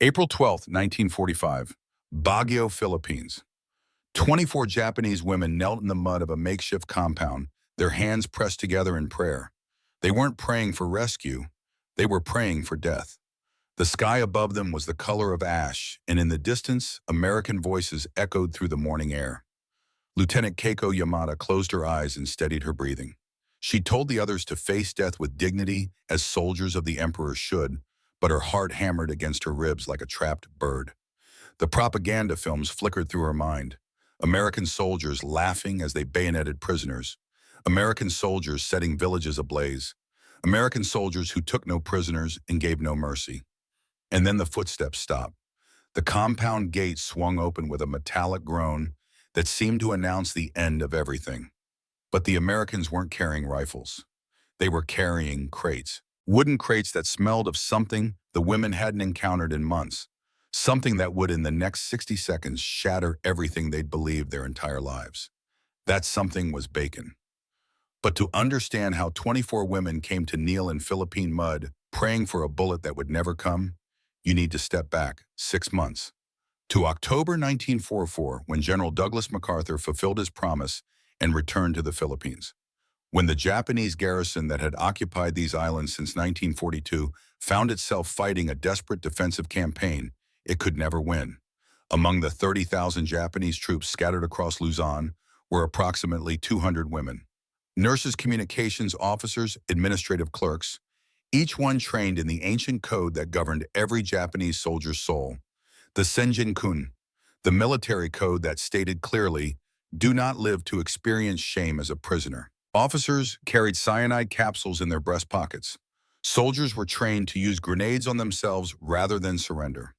April 12, 1945, Baguio, Philippines. 24 Japanese women knelt in the mud of a makeshift compound, their hands pressed together in prayer. They weren't praying for rescue, they were praying for death. The sky above them was the color of ash, and in the distance, American voices echoed through the morning air. Lieutenant Keiko Yamada closed her eyes and steadied her breathing. She told the others to face death with dignity, as soldiers of the Emperor should, but her heart hammered against her ribs like a trapped bird. The propaganda films flickered through her mind. American soldiers laughing as they bayoneted prisoners. American soldiers setting villages ablaze. American soldiers who took no prisoners and gave no mercy. And then the footsteps stopped. The compound gate swung open with a metallic groan that seemed to announce the end of everything. But the Americans weren't carrying rifles. They were carrying crates. Wooden crates that smelled of something the women hadn't encountered in months. Something that would, in the next 60 seconds, shatter everything they'd believed their entire lives. That something was bacon. But to understand how 24 women came to kneel in Philippine mud, praying for a bullet that would never come, you need to step back 6 months. To October 1944, when General Douglas MacArthur fulfilled his promise and returned to the Philippines. When the Japanese garrison that had occupied these islands since 1942 found itself fighting a desperate defensive campaign, it could never win. Among the 30,000 Japanese troops scattered across Luzon were approximately 200 women. Nurses, communications officers, administrative clerks, each one trained in the ancient code that governed every Japanese soldier's soul. The Senjin-kun, the military code that stated clearly, do not live to experience shame as a prisoner. Officers carried cyanide capsules in their breast pockets. Soldiers were trained to use grenades on themselves rather than surrender.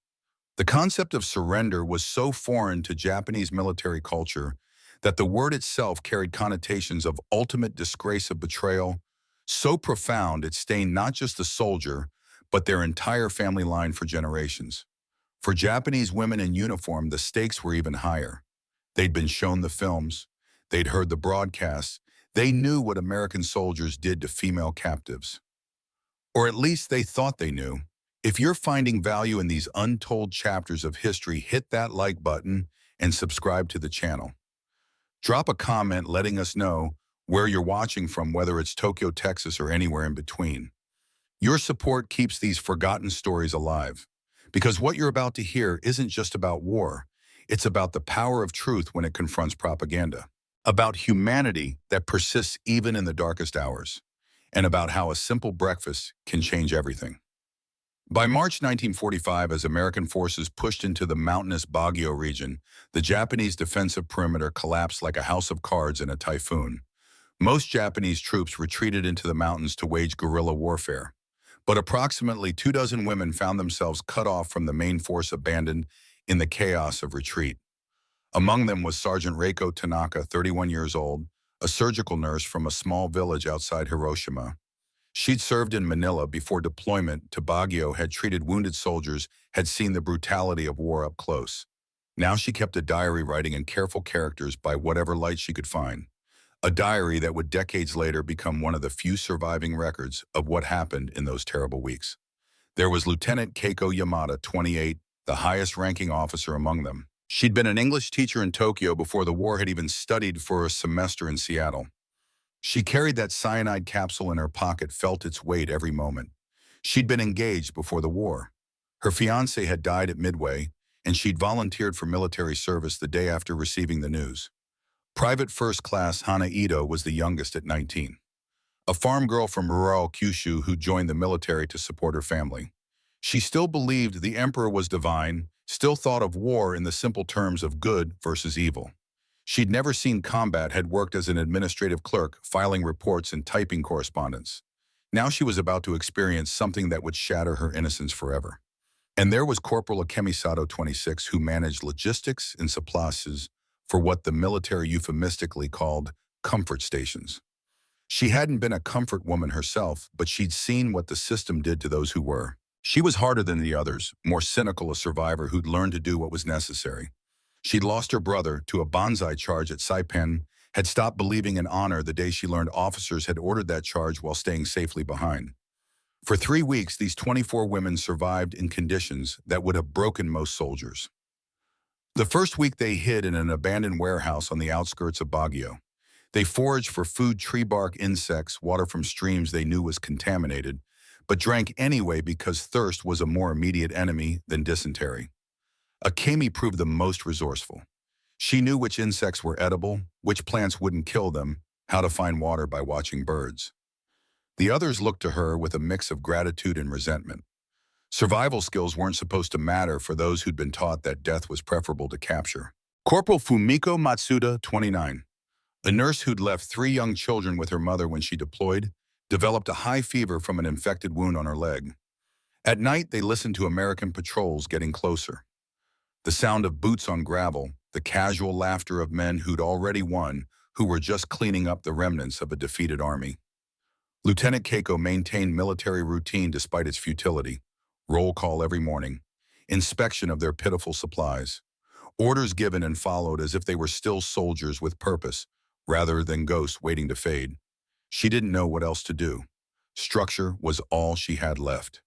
The concept of surrender was so foreign to Japanese military culture that the word itself carried connotations of ultimate disgrace of betrayal, so profound it stained not just the soldier, but their entire family line for generations. For Japanese women in uniform, the stakes were even higher. They'd been shown the films, they'd heard the broadcasts, they knew what American soldiers did to female captives. Or at least they thought they knew. If you're finding value in these untold chapters of history, hit that like button and subscribe to the channel. Drop a comment letting us know where you're watching from, whether it's Tokyo, Texas, or anywhere in between. Your support keeps these forgotten stories alive, because what you're about to hear isn't just about war. It's about the power of truth when it confronts propaganda, about humanity that persists even in the darkest hours, and about how a simple breakfast can change everything. By March 1945, as American forces pushed into the mountainous Baguio region, the Japanese defensive perimeter collapsed like a house of cards in a typhoon. Most Japanese troops retreated into the mountains to wage guerrilla warfare, but approximately 24 women found themselves cut off from the main force, abandoned in the chaos of retreat. Among them was Sergeant Reiko Tanaka, 31 years old, a surgical nurse from a small village outside Hiroshima. She'd served in Manila before deployment to Baguio, had treated wounded soldiers, had seen the brutality of war up close. Now she kept a diary, writing in careful characters by whatever light she could find. A diary that would decades later become one of the few surviving records of what happened in those terrible weeks. There was Lieutenant Keiko Yamada, 28, the highest-ranking officer among them. She'd been an English teacher in Tokyo before the war, had even studied for a semester in Seattle. She carried that cyanide capsule in her pocket, felt its weight every moment. She'd been engaged before the war. Her fiancé had died at Midway, and she'd volunteered for military service the day after receiving the news. Private First Class Hana Ito was the youngest at 19. A farm girl from rural Kyushu who joined the military to support her family. She still believed the emperor was divine, still thought of war in the simple terms of good versus evil. She'd never seen combat, had worked as an administrative clerk, filing reports and typing correspondence. Now she was about to experience something that would shatter her innocence forever. And there was Corporal Akemisato, 26, who managed logistics and supplies for what the military euphemistically called comfort stations. She hadn't been a comfort woman herself, but she'd seen what the system did to those who were. She was harder than the others, more cynical, a survivor who'd learned to do what was necessary. She'd lost her brother to a bonsai charge at Saipan, had stopped believing in honor the day she learned officers had ordered that charge while staying safely behind. For 3 weeks, these 24 women survived in conditions that would have broken most soldiers. The first week they hid in an abandoned warehouse on the outskirts of Baguio. They foraged for food, tree bark, insects, water from streams they knew was contaminated, but drank anyway because thirst was a more immediate enemy than dysentery. Akemi proved the most resourceful. She knew which insects were edible, which plants wouldn't kill them, how to find water by watching birds. The others looked to her with a mix of gratitude and resentment. Survival skills weren't supposed to matter for those who'd been taught that death was preferable to capture. Corporal Fumiko Matsuda, 29, a nurse who'd left 3 young children with her mother when she deployed, developed a high fever from an infected wound on her leg. At night, they listened to American patrols getting closer. The sound of boots on gravel, the casual laughter of men who'd already won, who were just cleaning up the remnants of a defeated army. Lieutenant Keiko maintained military routine despite its futility. Roll call every morning, inspection of their pitiful supplies, orders given and followed as if they were still soldiers with purpose, rather than ghosts waiting to fade. She didn't know what else to do. Structure was all she had left.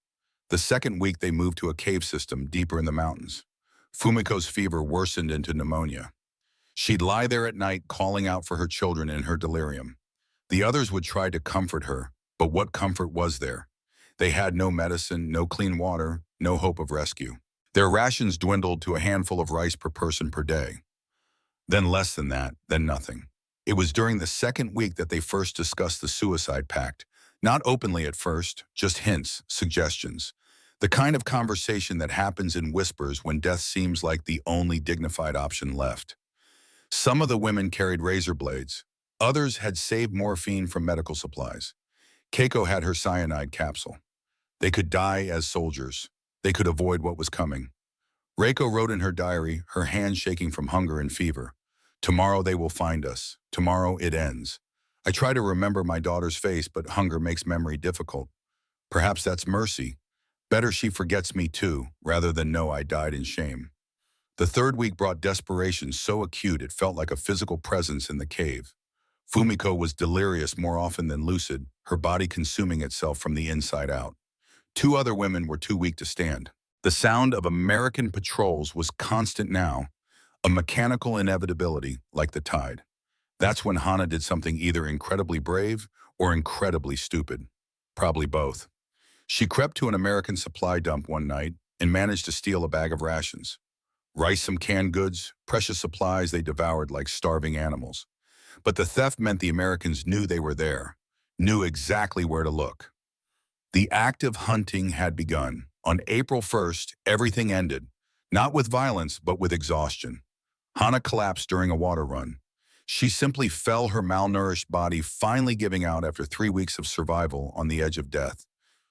The second week they moved to a cave system deeper in the mountains. Fumiko's fever worsened into pneumonia. She'd lie there at night calling out for her children in her delirium. The others would try to comfort her, but what comfort was there? They had no medicine, no clean water, no hope of rescue. Their rations dwindled to a handful of rice per person per day. Then less than that, then nothing. It was during the second week that they first discussed the suicide pact. Not openly at first, just hints, suggestions. The kind of conversation that happens in whispers when death seems like the only dignified option left. Some of the women carried razor blades. Others had saved morphine from medical supplies. Keiko had her cyanide capsule. They could die as soldiers. They could avoid what was coming. Reiko wrote in her diary, her hands shaking from hunger and fever. Tomorrow they will find us. Tomorrow it ends. I try to remember my daughter's face, but hunger makes memory difficult. Perhaps that's mercy. Better she forgets me too, rather than know I died in shame. The third week brought desperation so acute it felt like a physical presence in the cave. Fumiko was delirious more often than lucid, her body consuming itself from the inside out. 2 other women were too weak to stand. The sound of American patrols was constant now, a mechanical inevitability like the tide. That's when Hana did something either incredibly brave or incredibly stupid. Probably both. She crept to an American supply dump one night and managed to steal a bag of rations. Rice, some canned goods, precious supplies they devoured like starving animals. But the theft meant the Americans knew they were there, knew exactly where to look. The active hunting had begun. On April 1st, everything ended, not with violence, but with exhaustion. Hana collapsed during a water run. She simply fell, her malnourished body finally giving out after 3 weeks of survival on the edge of death.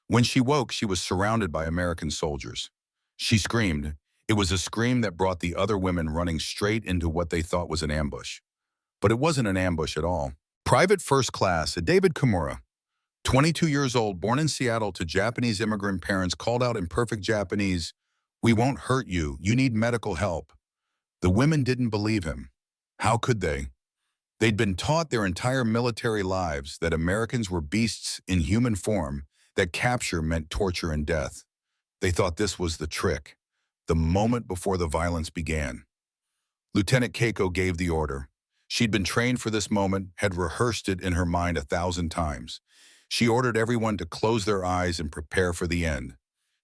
When she woke, she was surrounded by American soldiers. She screamed. It was a scream that brought the other women running straight into what they thought was an ambush. But it wasn't an ambush at all. Private First Class David Kimura, 22 years old, born in Seattle to Japanese immigrant parents, called out in perfect Japanese, "We won't hurt you. You need medical help." The women didn't believe him. How could they? They'd been taught their entire military lives that Americans were beasts in human form, that capture meant torture and death. They thought this was the trick, the moment before the violence began. Lieutenant Keiko gave the order. She'd been trained for this moment, had rehearsed it in her mind 1,000 times. She ordered everyone to close their eyes and prepare for the end.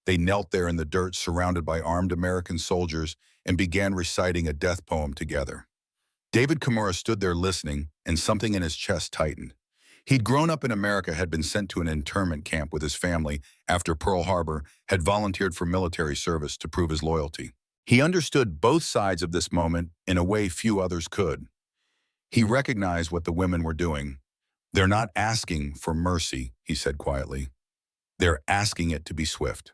They knelt there in the dirt surrounded by armed American soldiers and began reciting a death poem together. David Kimura stood there listening, and something in his chest tightened. He'd grown up in America, had been sent to an internment camp with his family after Pearl Harbor, had volunteered for military service to prove his loyalty. He understood both sides of this moment in a way few others could. He recognized what the women were doing. "They're not asking for mercy," he said quietly. "They're asking it to be swift."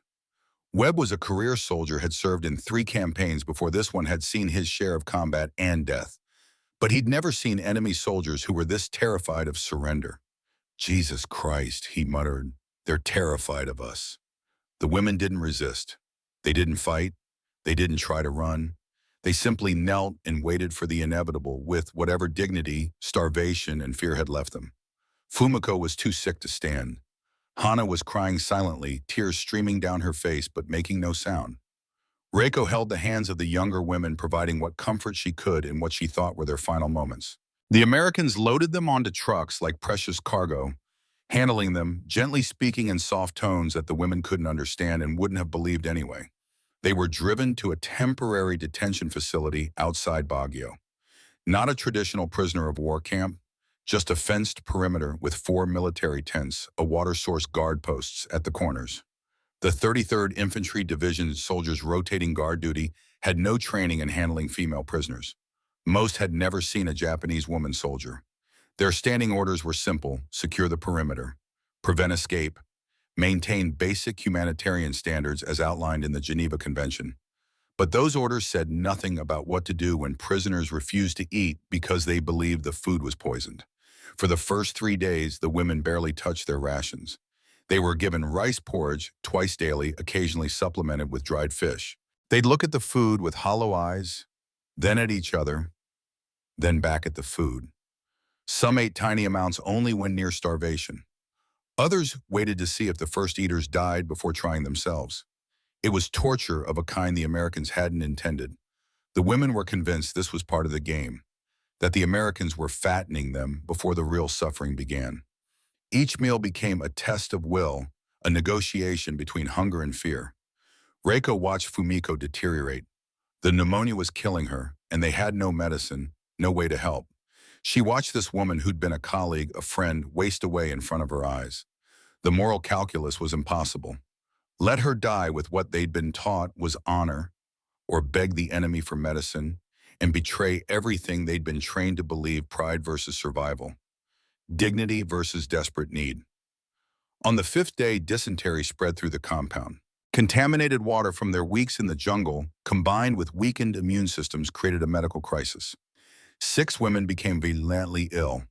Webb was a career soldier, had served in 3 campaigns before this one, had seen his share of combat and death. But he'd never seen enemy soldiers who were this terrified of surrender. "Jesus Christ," he muttered, "they're terrified of us." The women didn't resist. They didn't fight. They didn't try to run. They simply knelt and waited for the inevitable with whatever dignity, starvation, and fear had left them. Fumiko was too sick to stand. Hana was crying silently, tears streaming down her face but making no sound. Reiko held the hands of the younger women, providing what comfort she could in what she thought were their final moments. The Americans loaded them onto trucks like precious cargo, handling them, gently speaking in soft tones that the women couldn't understand and wouldn't have believed anyway. They were driven to a temporary detention facility outside Baguio. Not a traditional prisoner of war camp, just a fenced perimeter with 4 military tents, a water source guard posts at the corners. The 33rd Infantry Division soldiers rotating guard duty had no training in handling female prisoners. Most had never seen a Japanese woman soldier. Their standing orders were simple: secure the perimeter, prevent escape, maintain basic humanitarian standards as outlined in the Geneva Convention. But those orders said nothing about what to do when prisoners refused to eat because they believed the food was poisoned. For the first 3 days, the women barely touched their rations. They were given rice porridge twice daily, occasionally supplemented with dried fish. They'd look at the food with hollow eyes, then at each other, then back at the food. Some ate tiny amounts only when near starvation. Others waited to see if the first eaters died before trying themselves. It was torture of a kind the Americans hadn't intended. The women were convinced this was part of the game, that the Americans were fattening them before the real suffering began. Each meal became a test of will, a negotiation between hunger and fear. Reiko watched Fumiko deteriorate. The pneumonia was killing her, and they had no medicine, no way to help. She watched this woman who'd been a colleague, a friend, waste away in front of her eyes. The moral calculus was impossible. Let her die with what they'd been taught was honor, or beg the enemy for medicine, and betray everything they'd been trained to believe: pride versus survival, dignity versus desperate need. On the 5th day, dysentery spread through the compound. Contaminated water from their weeks in the jungle, combined with weakened immune systems, created a medical crisis. 6 women became violently ill.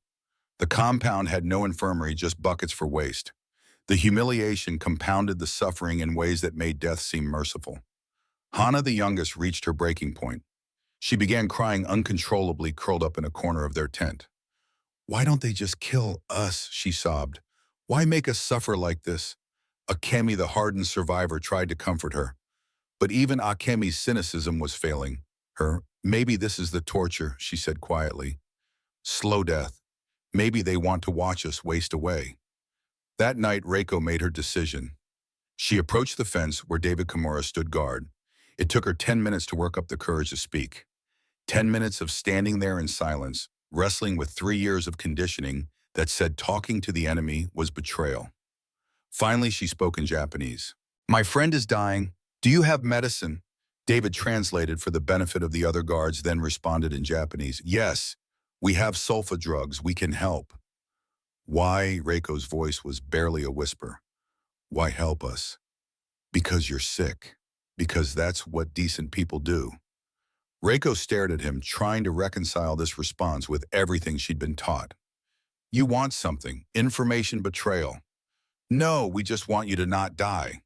The compound had no infirmary, just buckets for waste. The humiliation compounded the suffering in ways that made death seem merciful. Hana, the youngest, reached her breaking point. She began crying uncontrollably, curled up in a corner of their tent. "Why don't they just kill us?" she sobbed. "Why make us suffer like this?" Akemi, the hardened survivor, tried to comfort her. But even Akemi's cynicism was failing her. "Maybe this is the torture," she said quietly. "Slow death. Maybe they want to watch us waste away." That night, Reiko made her decision. She approached the fence where David Kimura stood guard. It took her 10 minutes to work up the courage to speak. 10 minutes of standing there in silence, wrestling with 3 years of conditioning that said talking to the enemy was betrayal. Finally, she spoke in Japanese. "My friend is dying. Do you have medicine?" David translated for the benefit of the other guards, then responded in Japanese. "Yes, we have sulfa drugs. We can help." "Why?" Reiko's voice was barely a whisper. "Why help us?" "Because you're sick. Because that's what decent people do." Reiko stared at him, trying to reconcile this response with everything she'd been taught. "You want something. Information betrayal." "No, we just want you to not die."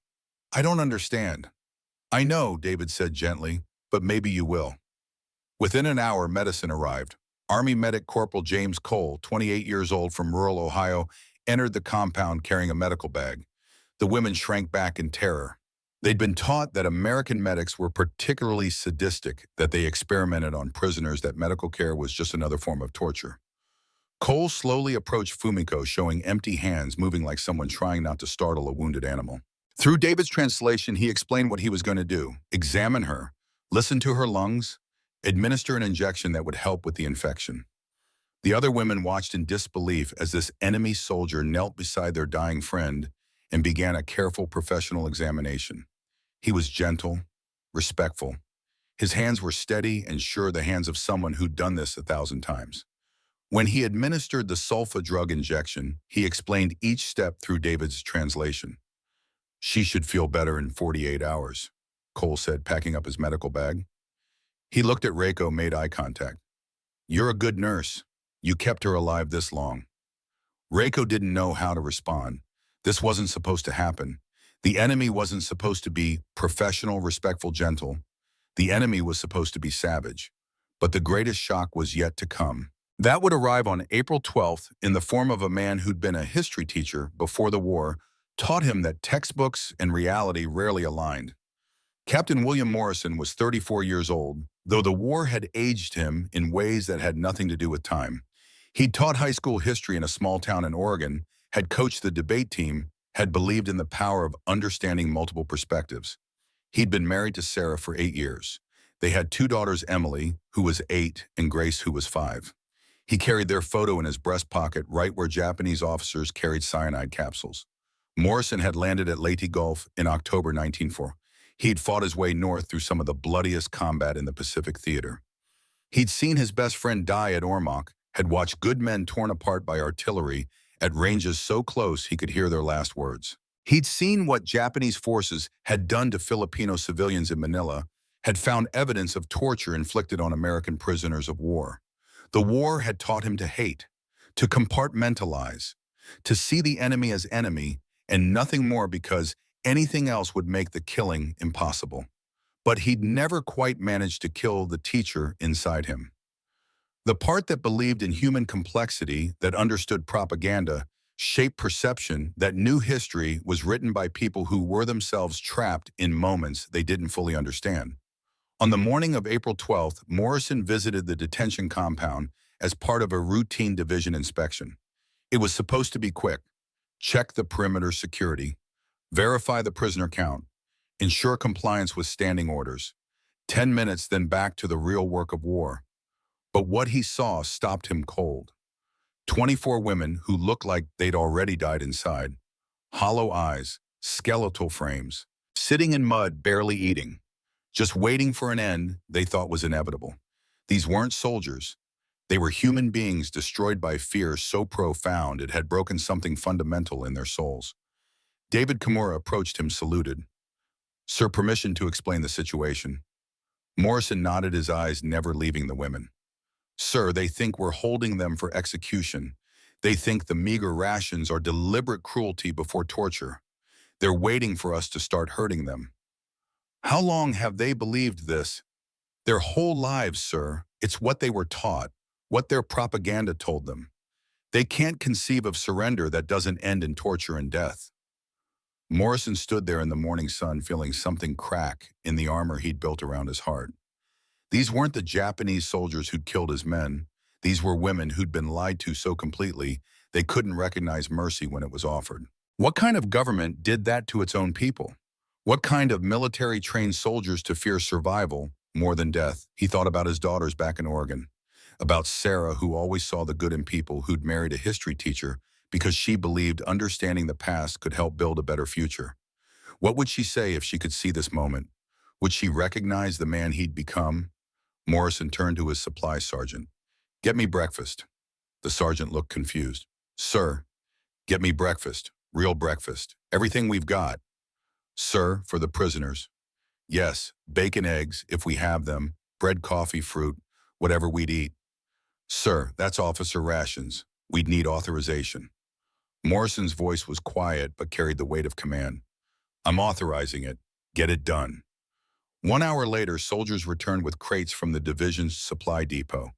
"I don't understand." "I know," David said gently, "but maybe you will." Within an hour, medicine arrived. Army Medic Corporal James Cole, 28 years old, from rural Ohio, entered the compound carrying a medical bag. The women shrank back in terror. They'd been taught that American medics were particularly sadistic, that they experimented on prisoners, that medical care was just another form of torture. Cole slowly approached Fumiko, showing empty hands, moving like someone trying not to startle a wounded animal. Through David's translation, he explained what he was going to do: examine her, listen to her lungs, administer an injection that would help with the infection. The other women watched in disbelief as this enemy soldier knelt beside their dying friend and began a careful professional examination. He was gentle, respectful. His hands were steady and sure, the hands of someone who'd done this 1,000 times. When he administered the sulfa drug injection, he explained each step through David's translation. "She should feel better in 48 hours, Cole said, packing up his medical bag. He looked at Reiko, made eye contact. "You're a good nurse. You kept her alive this long." Reiko didn't know how to respond. This wasn't supposed to happen. The enemy wasn't supposed to be professional, respectful, gentle. The enemy was supposed to be savage. But the greatest shock was yet to come. That would arrive on April 12th in the form of a man who'd been a history teacher before the war, taught him that textbooks and reality rarely aligned. Captain William Morrison was 34 years old, though the war had aged him in ways that had nothing to do with time. He'd taught high school history in a small town in Oregon, had coached the debate team, had believed in the power of understanding multiple perspectives. He'd been married to Sarah for 8 years. They had two daughters, Emily, who was 8, and Grace, who was 5. He carried their photo in his breast pocket right where Japanese officers carried cyanide capsules. Morrison had landed at Leyte Gulf in October 1904. He'd fought his way north through some of the bloodiest combat in the Pacific Theater. He'd seen his best friend die at Ormoc, had watched good men torn apart by artillery at ranges so close he could hear their last words. He'd seen what Japanese forces had done to Filipino civilians in Manila, had found evidence of torture inflicted on American prisoners of war. The war had taught him to hate, to compartmentalize, to see the enemy as enemy and nothing more because anything else would make the killing impossible. But he'd never quite managed to kill the teacher inside him. The part that believed in human complexity, that understood propaganda, shaped perception, that knew history was written by people who were themselves trapped in moments they didn't fully understand. On the morning of April 12th, Morrison visited the detention compound as part of a routine division inspection. It was supposed to be quick. Check the perimeter security, verify the prisoner count, ensure compliance with standing orders. 10 minutes, then back to the real work of war. But what he saw stopped him cold. 24 women who looked like they'd already died inside. Hollow eyes, skeletal frames, sitting in mud, barely eating. Just waiting for an end they thought was inevitable. These weren't soldiers. They were human beings destroyed by fear so profound it had broken something fundamental in their souls. David Kimura approached him, saluted. "Sir, permission to explain the situation." Morrison nodded, his eyes never leaving the women. "Sir, they think we're holding them for execution. They think the meager rations are deliberate cruelty before torture. They're waiting for us to start hurting them." "How long have they believed this?" "Their whole lives, sir. It's what they were taught, what their propaganda told them. They can't conceive of surrender that doesn't end in torture and death." Morrison stood there in the morning sun, feeling something crack in the armor he'd built around his heart. These weren't the Japanese soldiers who'd killed his men. These were women who'd been lied to so completely they couldn't recognize mercy when it was offered. What kind of government did that to its own people? What kind of military trained soldiers to fear survival more than death? He thought about his daughters back in Oregon, about Sarah, who always saw the good in people, who'd married a history teacher because she believed understanding the past could help build a better future. What would she say if she could see this moment? Would she recognize the man he'd become? Morrison turned to his supply sergeant. "Get me breakfast." The sergeant looked confused. "Sir, get me breakfast, real breakfast, everything we've got." "Sir, for the prisoners." "Yes, bacon, eggs, if we have them, bread, coffee, fruit, whatever we'd eat." "Sir, that's officer rations. We'd need authorization." Morrison's voice was quiet but carried the weight of command. "I'm authorizing it. Get it done." 1 hour later, soldiers returned with crates from the division's supply depot.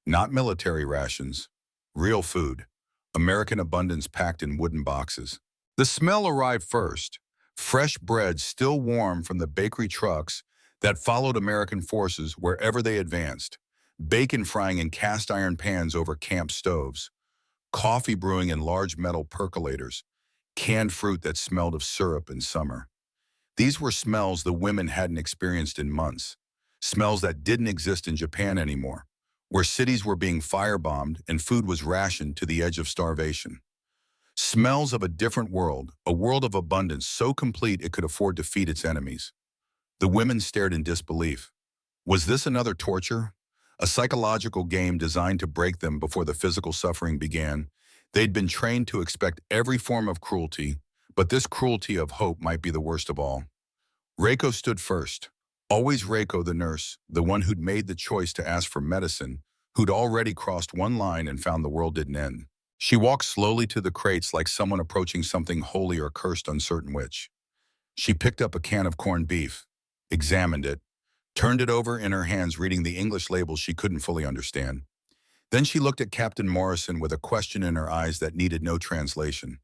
Not military rations, real food, American abundance packed in wooden boxes. The smell arrived first. Fresh bread still warm from the bakery trucks that followed American forces wherever they advanced. Bacon frying in cast iron pans over camp stoves. Coffee brewing in large metal percolators. Canned fruit that smelled of syrup in summer. These were smells the women hadn't experienced in months. Smells that didn't exist in Japan anymore, where cities were being firebombed and food was rationed to the edge of starvation. Smells of a different world, a world of abundance so complete it could afford to feed its enemies. The women stared in disbelief. Was this another torture? A psychological game designed to break them before the physical suffering began? They'd been trained to expect every form of cruelty, but this cruelty of hope might be the worst of all. Reiko stood first. Always Reiko, the nurse, the one who'd made the choice to ask for medicine, who'd already crossed one line and found the world didn't end. She walked slowly to the crates like someone approaching something holy or cursed, uncertain which. She picked up a can of corned beef, examined it, turned it over in her hands, reading the English labels she couldn't fully understand. Then she looked at Captain Morrison with a question in her eyes that needed no translation.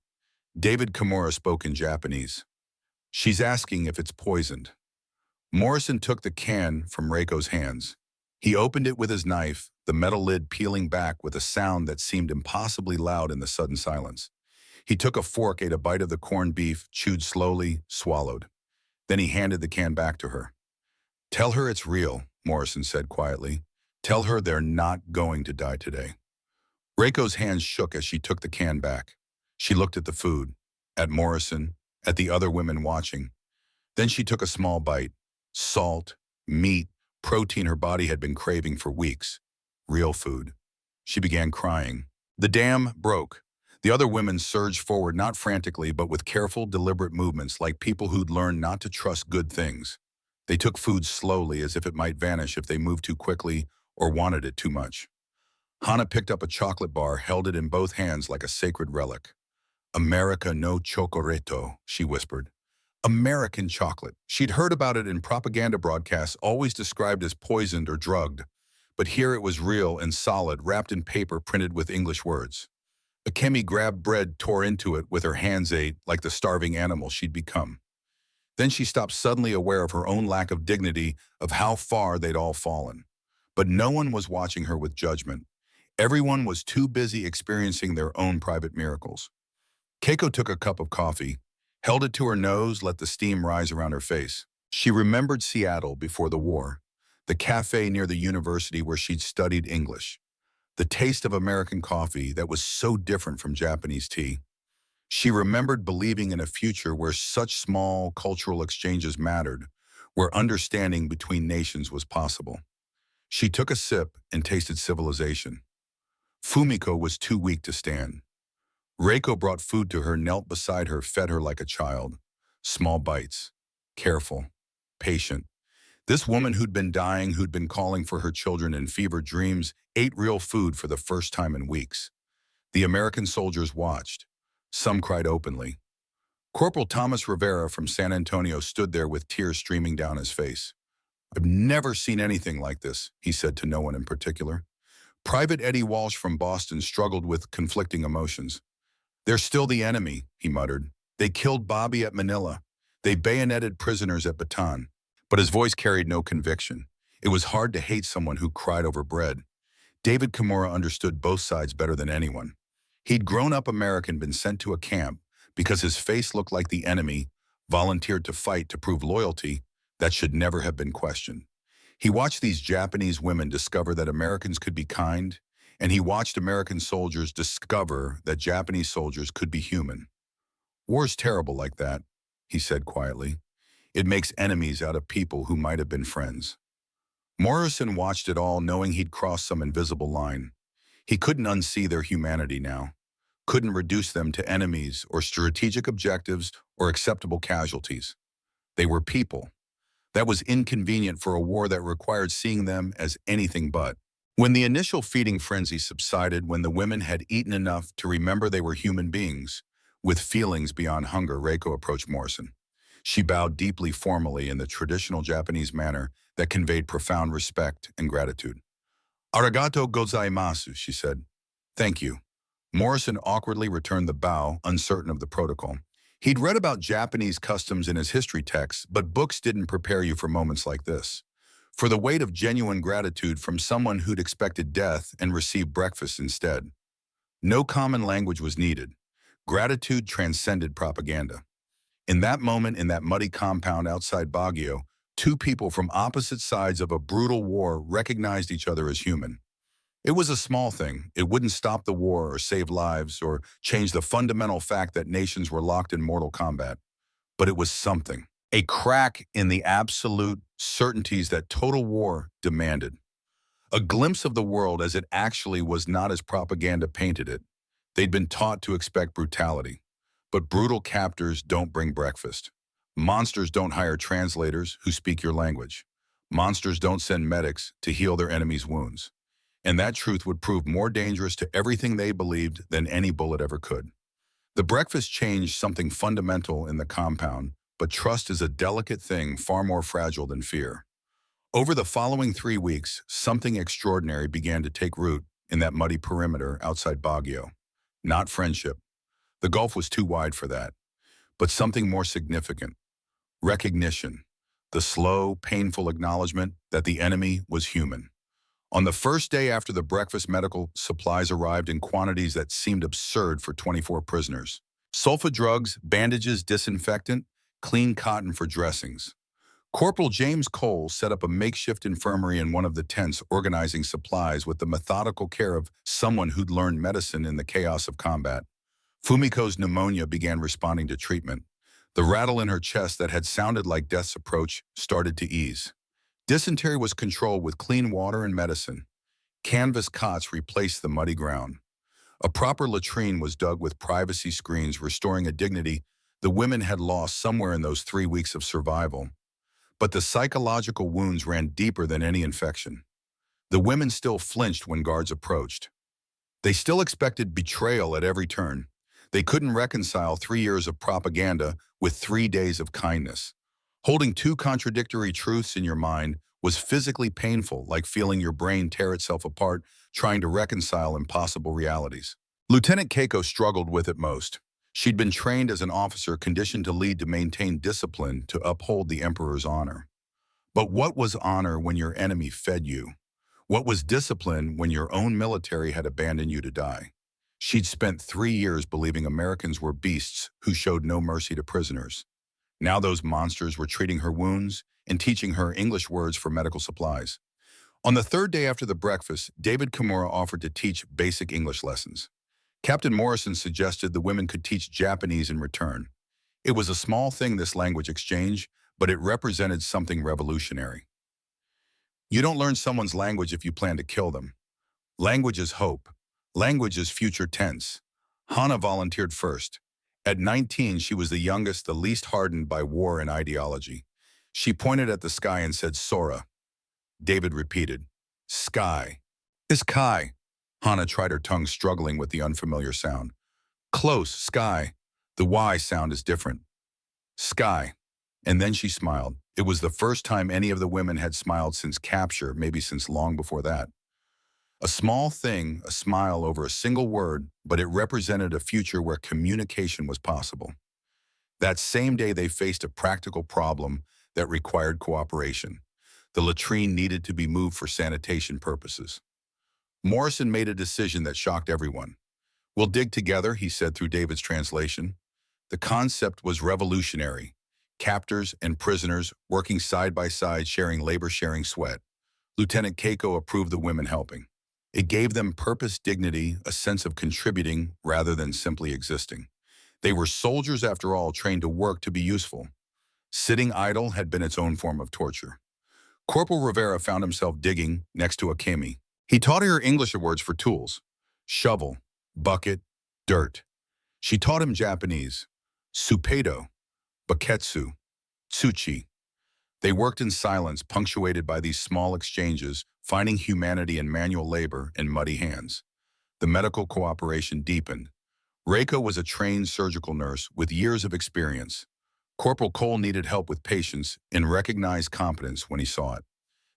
David Kimura spoke in Japanese. She's asking if it's poisoned. Morrison took the can from Reiko's hands. He opened it with his knife, the metal lid peeling back with a sound that seemed impossibly loud in the sudden silence. He took a fork, ate a bite of the corned beef, chewed slowly, swallowed. Then he handed the can back to her. "Tell her it's real," Morrison said quietly. "Tell her they're not going to die today." Reiko's hands shook as she took the can back. She looked at the food, at Morrison, at the other women watching. Then she took a small bite. Salt, meat, protein her body had been craving for weeks. Real food. She began crying. The dam broke. The other women surged forward, not frantically, but with careful, deliberate movements, like people who'd learned not to trust good things. They took food slowly, as if it might vanish if they moved too quickly or wanted it too much. Hana picked up a chocolate bar, held it in both hands like a sacred relic. "America no chocoreto," she whispered. American chocolate. She'd heard about it in propaganda broadcasts, always described as poisoned or drugged. But here it was real and solid, wrapped in paper printed with English words. Akemi grabbed bread, tore into it with her hands, ate like the starving animal she'd become. Then she stopped, suddenly aware of her own lack of dignity, of how far they'd all fallen. But no one was watching her with judgment. Everyone was too busy experiencing their own private miracles. Keiko took a cup of coffee, held it to her nose, let the steam rise around her face. She remembered Seattle before the war, the cafe near the university where she'd studied English, the taste of American coffee that was so different from Japanese tea. She remembered believing in a future where such small cultural exchanges mattered, where understanding between nations was possible. She took a sip and tasted civilization. Fumiko was too weak to stand. Reiko brought food to her, knelt beside her, fed her like a child. Small bites. Careful. Patient. This woman who'd been dying, who'd been calling for her children in fever dreams, ate real food for the first time in weeks. The American soldiers watched. Some cried openly. Corporal Thomas Rivera from San Antonio stood there with tears streaming down his face. "I've never seen anything like this," he said to no one in particular. Private Eddie Walsh from Boston struggled with conflicting emotions. "They're still the enemy," he muttered. "They killed Bobby at Manila. They bayoneted prisoners at Bataan." But his voice carried no conviction. It was hard to hate someone who cried over bread. David Kimura understood both sides better than anyone. He'd grown up American, been sent to a camp because his face looked like the enemy, volunteered to fight to prove loyalty that should never have been questioned. He watched these Japanese women discover that Americans could be kind, and he watched American soldiers discover that Japanese soldiers could be human. "War's terrible like that," he said quietly. "It makes enemies out of people who might have been friends." Morrison watched it all, knowing he'd crossed some invisible line. He couldn't unsee their humanity now, couldn't reduce them to enemies or strategic objectives or acceptable casualties. They were people. That was inconvenient for a war that required seeing them as anything but. When the initial feeding frenzy subsided, when the women had eaten enough to remember they were human beings, with feelings beyond hunger, Reiko approached Morrison. She bowed deeply, formally, in the traditional Japanese manner that conveyed profound respect and gratitude. "Arigato gozaimasu," she said. "Thank you." Morrison awkwardly returned the bow, uncertain of the protocol. He'd read about Japanese customs in his history texts, but books didn't prepare you for moments like this. For the weight of genuine gratitude from someone who'd expected death and received breakfast instead. No common language was needed. Gratitude transcended propaganda. In that moment, in that muddy compound outside Baguio, two people from opposite sides of a brutal war recognized each other as human. It was a small thing. It wouldn't stop the war or save lives or change the fundamental fact that nations were locked in mortal combat. But it was something. A crack in the absolute certainties that total war demanded. A glimpse of the world as it actually was, not as propaganda painted it. They'd been taught to expect brutality. But brutal captors don't bring breakfast. Monsters don't hire translators who speak your language. Monsters don't send medics to heal their enemies' wounds. And that truth would prove more dangerous to everything they believed than any bullet ever could. The breakfast changed something fundamental in the compound, but trust is a delicate thing, far more fragile than fear. Over the following 3 weeks, something extraordinary began to take root in that muddy perimeter outside Baguio. Not friendship. The gulf was too wide for that. But something more significant: recognition, the slow, painful acknowledgement that the enemy was human. On the first day after the breakfast, medical supplies arrived in quantities that seemed absurd for 24 prisoners. Sulfa drugs, bandages, disinfectant, clean cotton for dressings. Corporal James Cole set up a makeshift infirmary in one of the tents, organizing supplies with the methodical care of someone who'd learned medicine in the chaos of combat. Fumiko's pneumonia began responding to treatment. The rattle in her chest that had sounded like death's approach started to ease. Dysentery was controlled with clean water and medicine. Canvas cots replaced the muddy ground. A proper latrine was dug with privacy screens, restoring a dignity the women had lost somewhere in those 3 weeks of survival. But the psychological wounds ran deeper than any infection. The women still flinched when guards approached. They still expected betrayal at every turn. They couldn't reconcile 3 years of propaganda with 3 days of kindness. Holding two contradictory truths in your mind was physically painful, like feeling your brain tear itself apart, trying to reconcile impossible realities. Lieutenant Keiko struggled with it most. She'd been trained as an officer, conditioned to lead, to maintain discipline, to uphold the emperor's honor. But what was honor when your enemy fed you? What was discipline when your own military had abandoned you to die? She'd spent 3 years believing Americans were beasts who showed no mercy to prisoners. Now those monsters were treating her wounds and teaching her English words for medical supplies. On the third day after the breakfast, David Kimura offered to teach basic English lessons. Captain Morrison suggested the women could teach Japanese in return. It was a small thing, this language exchange, but it represented something revolutionary. You don't learn someone's language if you plan to kill them. Language is hope. Language is future tense. Hana volunteered first. At 19, she was the youngest, the least hardened by war and ideology. She pointed at the sky and said, "Sora." David repeated, "Sky." "Is Kai." Hana tried her tongue, struggling with the unfamiliar sound. "Close, sky. The Y sound is different." "Sky." And then she smiled. It was the first time any of the women had smiled since capture, maybe since long before that. A small thing, a smile over a single word, but it represented a future where communication was possible. That same day, they faced a practical problem that required cooperation. The latrine needed to be moved for sanitation purposes. Morrison made a decision that shocked everyone. "We'll dig together," he said through David's translation. The concept was revolutionary. Captors and prisoners working side by side, sharing labor, sharing sweat. Lieutenant Keiko approved the women helping. It gave them purpose, dignity, a sense of contributing rather than simply existing. They were soldiers after all, trained to work, to be useful. Sitting idle had been its own form of torture. Corporal Rivera found himself digging next to Akemi. He taught her English words for tools: shovel, bucket, dirt. She taught him Japanese: supedo, baketsu, tsuchi. They worked in silence, punctuated by these small exchanges, finding humanity in manual labor and muddy hands. The medical cooperation deepened. Reiko was a trained surgical nurse with years of experience. Corporal Cole needed help with patients and recognized competence when he saw it.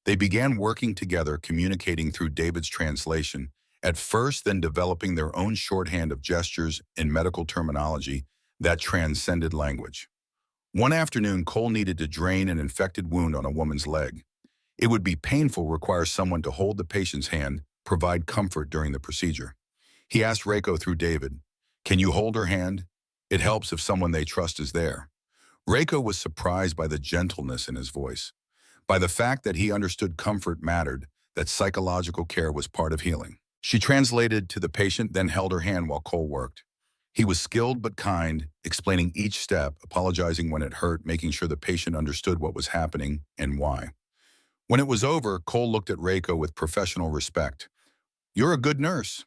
They began working together, communicating through David's translation, at first, then developing their own shorthand of gestures and medical terminology that transcended language. One afternoon, Cole needed to drain an infected wound on a woman's leg. It would be painful, require someone to hold the patient's hand, provide comfort during the procedure. He asked Reiko through David, "Can you hold her hand? It helps if someone they trust is there." Reiko was surprised by the gentleness in his voice, by the fact that he understood comfort mattered, that psychological care was part of healing. She translated to the patient, then held her hand while Cole worked. He was skilled but kind, explaining each step, apologizing when it hurt, making sure the patient understood what was happening and why. When it was over, Cole looked at Reiko with professional respect. "You're a good nurse."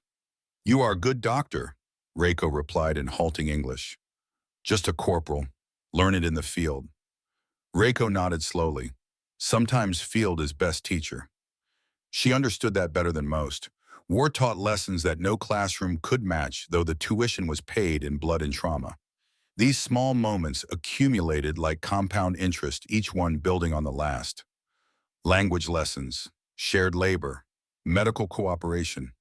"You are a good doctor," Reiko replied in halting English. "Just a corporal. Learn it in the field." Reiko nodded slowly. Sometimes field is best teacher. She understood that better than most. War taught lessons that no classroom could match, though the tuition was paid in blood and trauma. These small moments accumulated like compound interest, each one building on the last. Language lessons, shared labor, medical cooperation.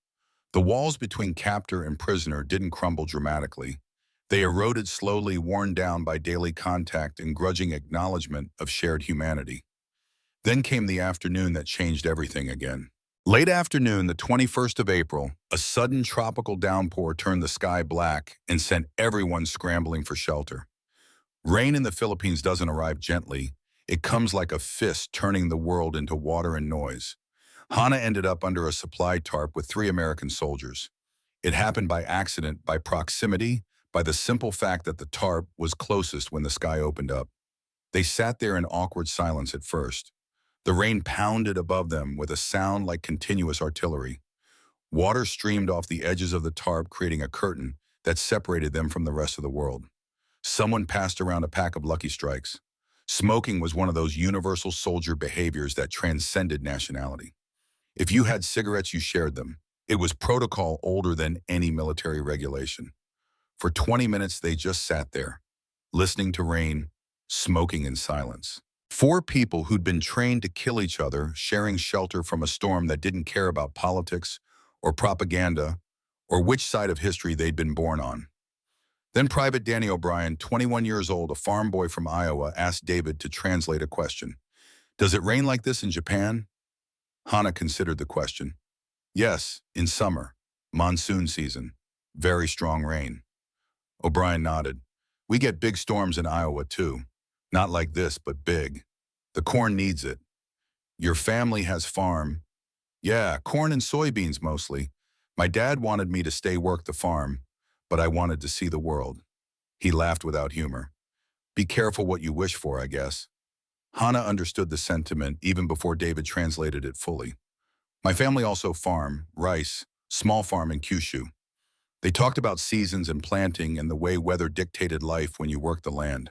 The walls between captor and prisoner didn't crumble dramatically. They eroded slowly, worn down by daily contact and grudging acknowledgement of shared humanity. Then came the afternoon that changed everything again. Late afternoon, the 21st of April, a sudden tropical downpour turned the sky black and sent everyone scrambling for shelter. Rain in the Philippines doesn't arrive gently. It comes like a fist turning the world into water and noise. Hana ended up under a supply tarp with 3 American soldiers. It happened by accident, by proximity, by the simple fact that the tarp was closest when the sky opened up. They sat there in awkward silence at first. The rain pounded above them with a sound like continuous artillery. Water streamed off the edges of the tarp, creating a curtain that separated them from the rest of the world. Someone passed around a pack of Lucky Strikes. Smoking was one of those universal soldier behaviors that transcended nationality. If you had cigarettes, you shared them. It was protocol older than any military regulation. For 20 minutes, they just sat there, listening to rain, smoking in silence. 4 people who'd been trained to kill each other, sharing shelter from a storm that didn't care about politics or propaganda or which side of history they'd been born on. Then Private Danny O'Brien, 21 years old, a farm boy from Iowa, asked David to translate a question. "Does it rain like this in Japan?" Hana considered the question. "Yes, in summer, monsoon season, very strong rain." O'Brien nodded. "We get big storms in Iowa too. Not like this, but big. The corn needs it." "Your family has farm?" "Yeah, corn and soybeans mostly. My dad wanted me to stay work the farm, but I wanted to see the world." He laughed without humor. "Be careful what you wish for, I guess." Hana understood the sentiment even before David translated it fully. "My family also farm, rice, small farm in Kyushu." They talked about seasons and planting and the way weather dictated life when you worked the land.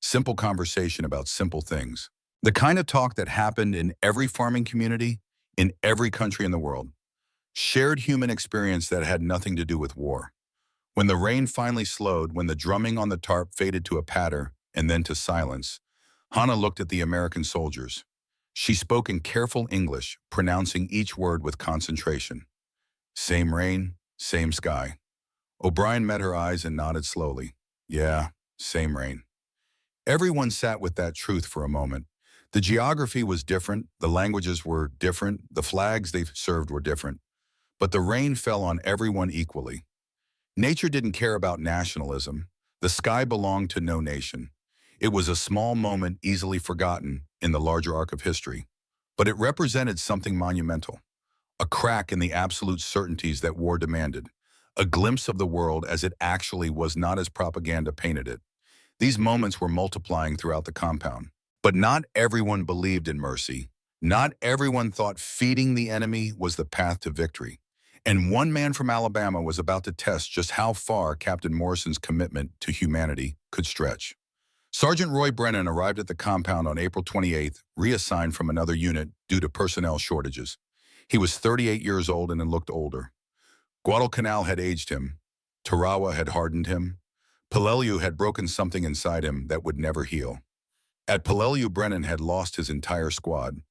Simple conversation about simple things. The kind of talk that happened in every farming community, in every country in the world. Shared human experience that had nothing to do with war. When the rain finally slowed, when the drumming on the tarp faded to a patter and then to silence, Hana looked at the American soldiers. She spoke in careful English, pronouncing each word with concentration. "Same rain, same sky." O'Brien met her eyes and nodded slowly. "Yeah, same rain." Everyone sat with that truth for a moment. The geography was different, the languages were different, the flags they served were different. But the rain fell on everyone equally. Nature didn't care about nationalism. The sky belonged to no nation. It was a small moment easily forgotten in the larger arc of history. But it represented something monumental. A crack in the absolute certainties that war demanded. A glimpse of the world as it actually was, not as propaganda painted it. These moments were multiplying throughout the compound. But not everyone believed in mercy. Not everyone thought feeding the enemy was the path to victory. And one man from Alabama was about to test just how far Captain Morrison's commitment to humanity could stretch. Sergeant Roy Brennan arrived at the compound on April 28th, reassigned from another unit due to personnel shortages. He was 38 years old and looked older. Guadalcanal had aged him. Tarawa had hardened him. Peleliu had broken something inside him that would never heal. At Peleliu, Brennan had lost his entire squad.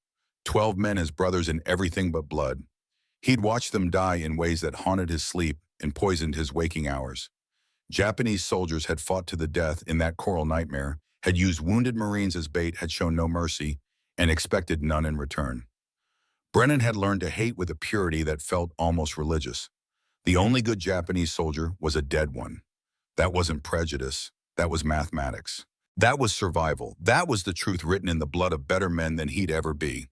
12 men, his brothers in everything but blood. He'd watched them die in ways that haunted his sleep and poisoned his waking hours. Japanese soldiers had fought to the death in that coral nightmare, had used wounded Marines as bait, had shown no mercy, and expected none in return. Brennan had learned to hate with a purity that felt almost religious. The only good Japanese soldier was a dead one. That wasn't prejudice, that was mathematics. That was survival. That was the truth written in the blood of better men than he'd ever be.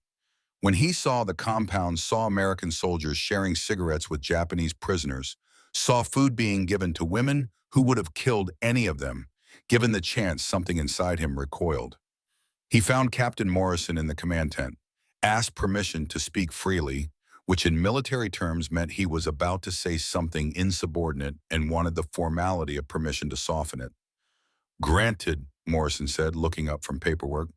When he saw the compound, saw American soldiers sharing cigarettes with Japanese prisoners, saw food being given to women who would have killed any of them, given the chance, something inside him recoiled. He found Captain Morrison in the command tent, asked permission to speak freely, which in military terms meant he was about to say something insubordinate and wanted the formality of permission to soften it. "Granted," Morrison said, looking up from paperwork.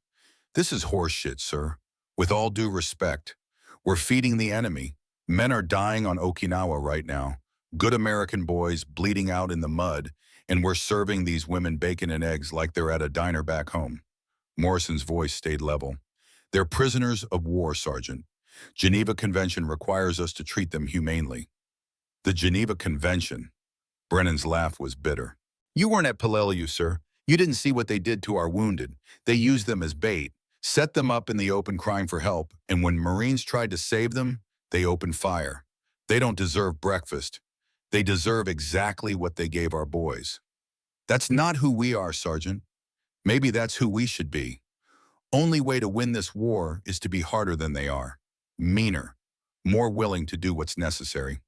"This is horseshit, sir. With all due respect, we're feeding the enemy. Men are dying on Okinawa right now. Good American boys bleeding out in the mud, and we're serving these women bacon and eggs like they're at a diner back home." Morrison's voice stayed level. "They're prisoners of war, Sergeant. Geneva Convention requires us to treat them humanely." The Geneva Convention. Brennan's laugh was bitter. You weren't at Palelu, sir. You didn't see what they did to our wounded. They used them as bait, set them up in the open crying for help, and when Marines tried to save them, they opened fire. They don't deserve breakfast. They deserve exactly what they gave our boys. That's not who we are, Sergeant. Maybe that's who we should be. Only way to win this war is to be harder than they are, meaner, more willing to do what's necessary.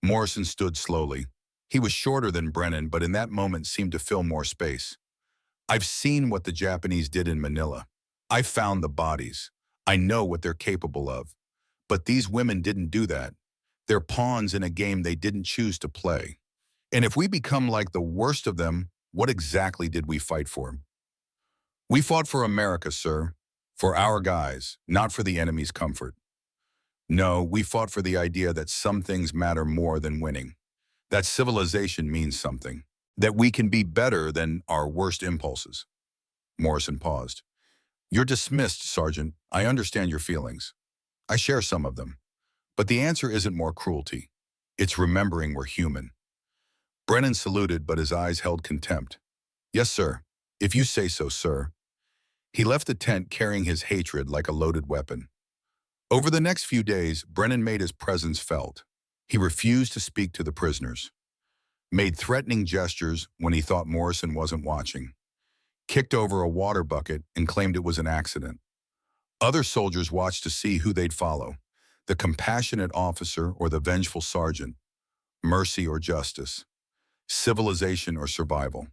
Morrison stood slowly. He was shorter than Brennan, but in that moment seemed to fill more space. I've seen what the Japanese did in Manila. I found the bodies. I know what they're capable of. But these women didn't do that. They're pawns in a game they didn't choose to play. And if we become like the worst of them, what exactly did we fight for? We fought for America, sir. For our guys, not for the enemy's comfort. No, we fought for the idea that some things matter more than winning. That civilization means something. That we can be better than our worst impulses. Morrison paused. You're dismissed, Sergeant. I understand your feelings. I share some of them. But the answer isn't more cruelty. It's remembering we're human. Brennan saluted, but his eyes held contempt. Yes, sir. If you say so, sir. He left the tent carrying his hatred like a loaded weapon. Over the next few days, Brennan made his presence felt. He refused to speak to the prisoners, made threatening gestures when he thought Morrison wasn't watching, kicked over a water bucket and claimed it was an accident. Other soldiers watched to see who they'd follow, the compassionate officer or the vengeful sergeant, mercy or justice, civilization or survival.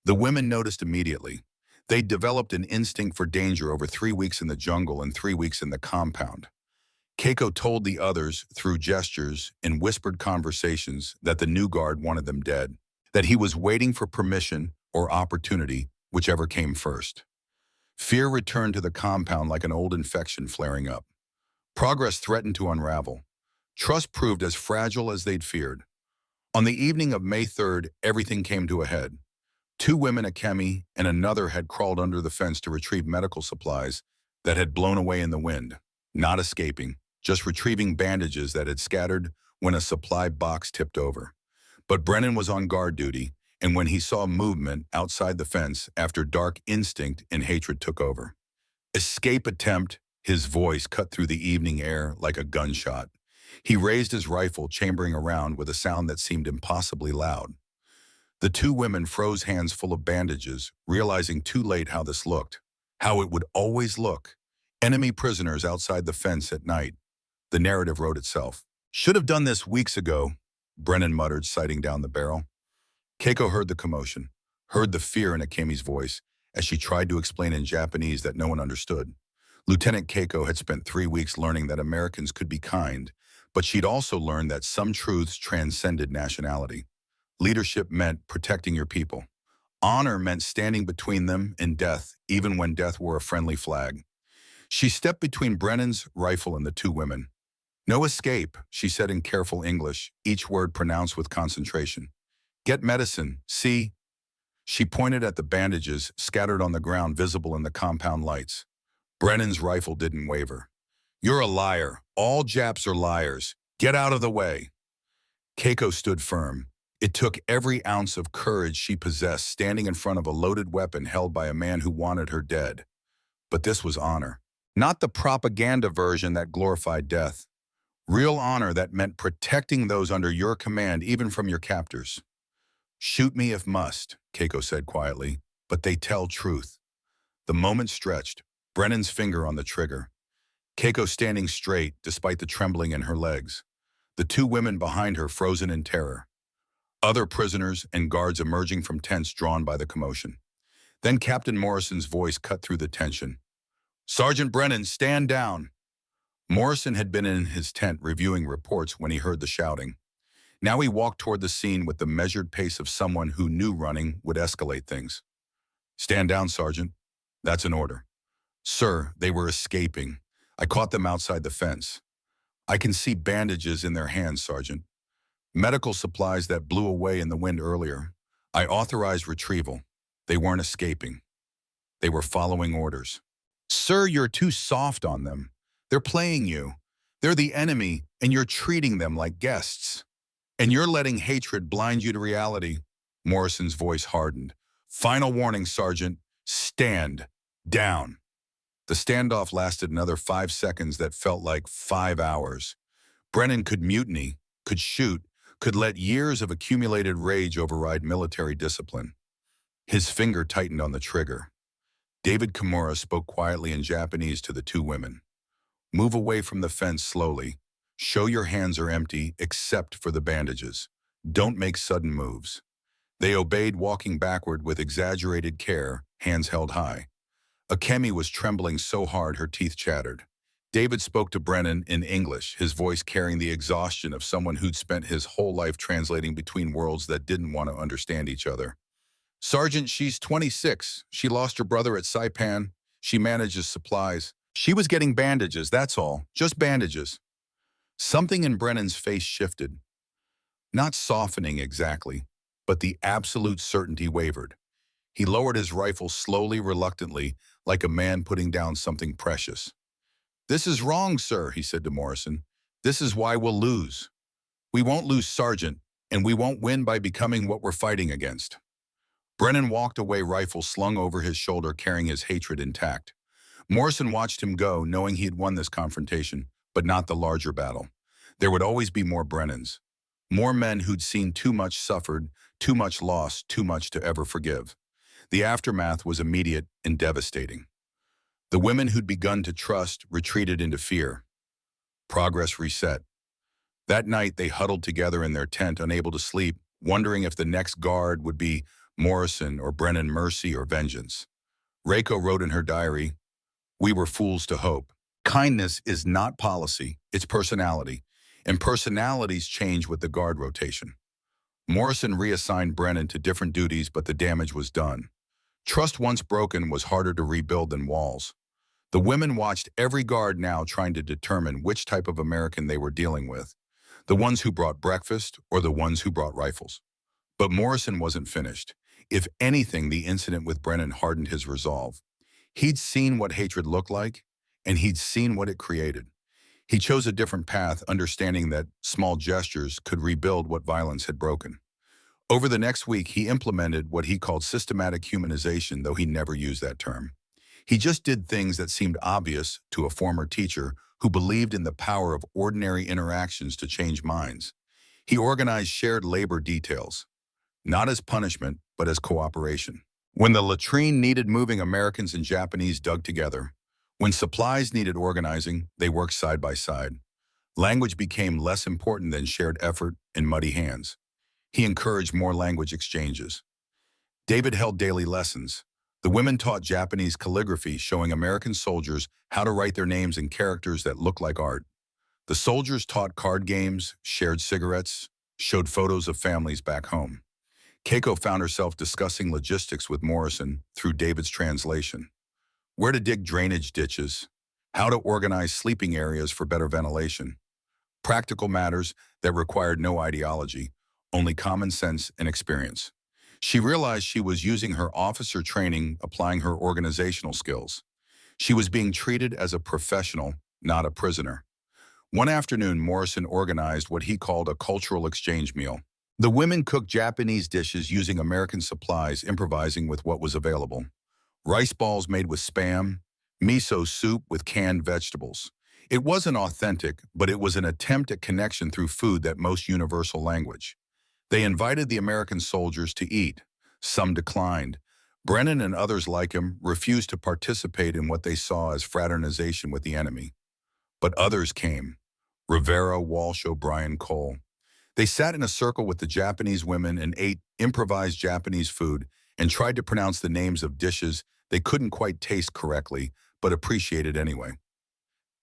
The women noticed immediately. They'd developed an instinct for danger over 3 weeks in the jungle and 3 weeks in the compound. Keiko told the others through gestures and whispered conversations that the new guard wanted them dead, that he was waiting for permission or opportunity, whichever came first. Fear returned to the compound like an old infection flaring up. Progress threatened to unravel. Trust proved as fragile as they'd feared. On the evening of May 3rd, everything came to a head. 2 women, a chemi, and another had crawled under the fence to retrieve medical supplies that had blown away in the wind, not escaping, just retrieving bandages that had scattered when a supply box tipped over. But Brennan was on guard duty, and when he saw movement outside the fence after dark instinct and hatred took over. Escape attempt, his voice cut through the evening air like a gunshot. He raised his rifle, chambering around with a sound that seemed impossibly loud. The 2 women froze, hands full of bandages, realizing too late how this looked, how it would always look. Enemy prisoners outside the fence at night. The narrative wrote itself. Should have done this weeks ago, Brennan muttered, sighting down the barrel. Keiko heard the commotion, heard the fear in Akemi's voice as she tried to explain in Japanese that no one understood. Lieutenant Keiko had spent 3 weeks learning that Americans could be kind, but she'd also learned that some truths transcended nationality. Leadership meant protecting your people. Honor meant standing between them and death, even when death wore a friendly flag. She stepped between Brennan's rifle and the 2 women. No escape, she said in careful English, each word pronounced with concentration. Get medicine, see? She pointed at the bandages scattered on the ground, visible in the compound lights. Brennan's rifle didn't waver. You're a liar. All Japs are liars. Get out of the way. Keiko stood firm. It took every ounce of courage she possessed standing in front of a loaded weapon held by a man who wanted her dead. But this was honor. Not the propaganda version that glorified death. Real honor that meant protecting those under your command, even from your captors. Shoot me if must, Keiko said quietly, but they tell truth. The moment stretched, Brennan's finger on the trigger. Keiko standing straight despite the trembling in her legs. The 2 women behind her frozen in terror. Other prisoners and guards emerging from tents drawn by the commotion. Then Captain Morrison's voice cut through the tension. Sergeant Brennan, stand down. Morrison had been in his tent reviewing reports when he heard the shouting. Now he walked toward the scene with the measured pace of someone who knew running would escalate things. Stand down, Sergeant. That's an order. Sir, they were escaping. I caught them outside the fence. I can see bandages in their hands, Sergeant. Medical supplies that blew away in the wind earlier. I authorized retrieval. They weren't escaping. They were following orders. Sir, you're too soft on them. They're playing you. They're the enemy, and you're treating them like guests. And you're letting hatred blind you to reality. Morrison's voice hardened. Final warning, Sergeant. Stand down. The standoff lasted another 5 seconds that felt like 5 hours. Brennan could mutiny, could shoot, could let years of accumulated rage override military discipline. His finger tightened on the trigger. David Kimura spoke quietly in Japanese to the two women. Move away from the fence slowly. Show your hands are empty except for the bandages. Don't make sudden moves. They obeyed, walking backward with exaggerated care, hands held high. Akemi was trembling so hard her teeth chattered. David spoke to Brennan in English, his voice carrying the exhaustion of someone who'd spent his whole life translating between worlds that didn't want to understand each other. Sergeant, she's 26. She lost her brother at Saipan. She manages supplies. She was getting bandages, that's all. Just bandages. Something in Brennan's face shifted. Not softening exactly, but the absolute certainty wavered. He lowered his rifle slowly, reluctantly, like a man putting down something precious. This is wrong, sir, he said to Morrison. This is why we'll lose. We won't lose, Sergeant, and we won't win by becoming what we're fighting against. Brennan walked away, rifle slung over his shoulder, carrying his hatred intact. Morrison watched him go, knowing he had won this confrontation, but not the larger battle. There would always be more Brennans. More men who'd seen too much suffered, too much lost, too much to ever forgive. The aftermath was immediate and devastating. The women who'd begun to trust retreated into fear. Progress reset. That night, they huddled together in their tent, unable to sleep, wondering if the next guard would be Morrison or Brennan, mercy or vengeance. Reiko wrote in her diary, "We were fools to hope. Kindness is not policy, it's personality, and personalities change with the guard rotation." Morrison reassigned Brennan to different duties, but the damage was done. Trust once broken was harder to rebuild than walls. The women watched every guard now, trying to determine which type of American they were dealing with, the ones who brought breakfast or the ones who brought rifles. But Morrison wasn't finished. If anything, the incident with Brennan hardened his resolve. He'd seen what hatred looked like, and he'd seen what it created. He chose a different path, understanding that small gestures could rebuild what violence had broken. Over the next week, he implemented what he called systematic humanization, though he never used that term. He just did things that seemed obvious to a former teacher who believed in the power of ordinary interactions to change minds. He organized shared labor details, not as punishment, but as cooperation. When the latrine needed moving, Americans and Japanese dug together. When supplies needed organizing, they worked side by side. Language became less important than shared effort and muddy hands. He encouraged more language exchanges. David held daily lessons. The women taught Japanese calligraphy, showing American soldiers how to write their names in characters that looked like art. The soldiers taught card games, shared cigarettes, showed photos of families back home. Keiko found herself discussing logistics with Morrison through David's translation. Where to dig drainage ditches, how to organize sleeping areas for better ventilation. Practical matters that required no ideology, only common sense and experience. She realized she was using her officer training, applying her organizational skills. She was being treated as a professional, not a prisoner. One afternoon, Morrison organized what he called a cultural exchange meal. The women cooked Japanese dishes using American supplies, improvising with what was available. Rice balls made with Spam, miso soup with canned vegetables. It wasn't authentic, but it was an attempt at connection through food, that most universal language. They invited the American soldiers to eat. Some declined. Brennan and others like him refused to participate in what they saw as fraternization with the enemy. But others came. Rivera, Walsh, O'Brien, Cole. They sat in a circle with the Japanese women and ate improvised Japanese food and tried to pronounce the names of dishes they couldn't quite taste correctly, but appreciated anyway.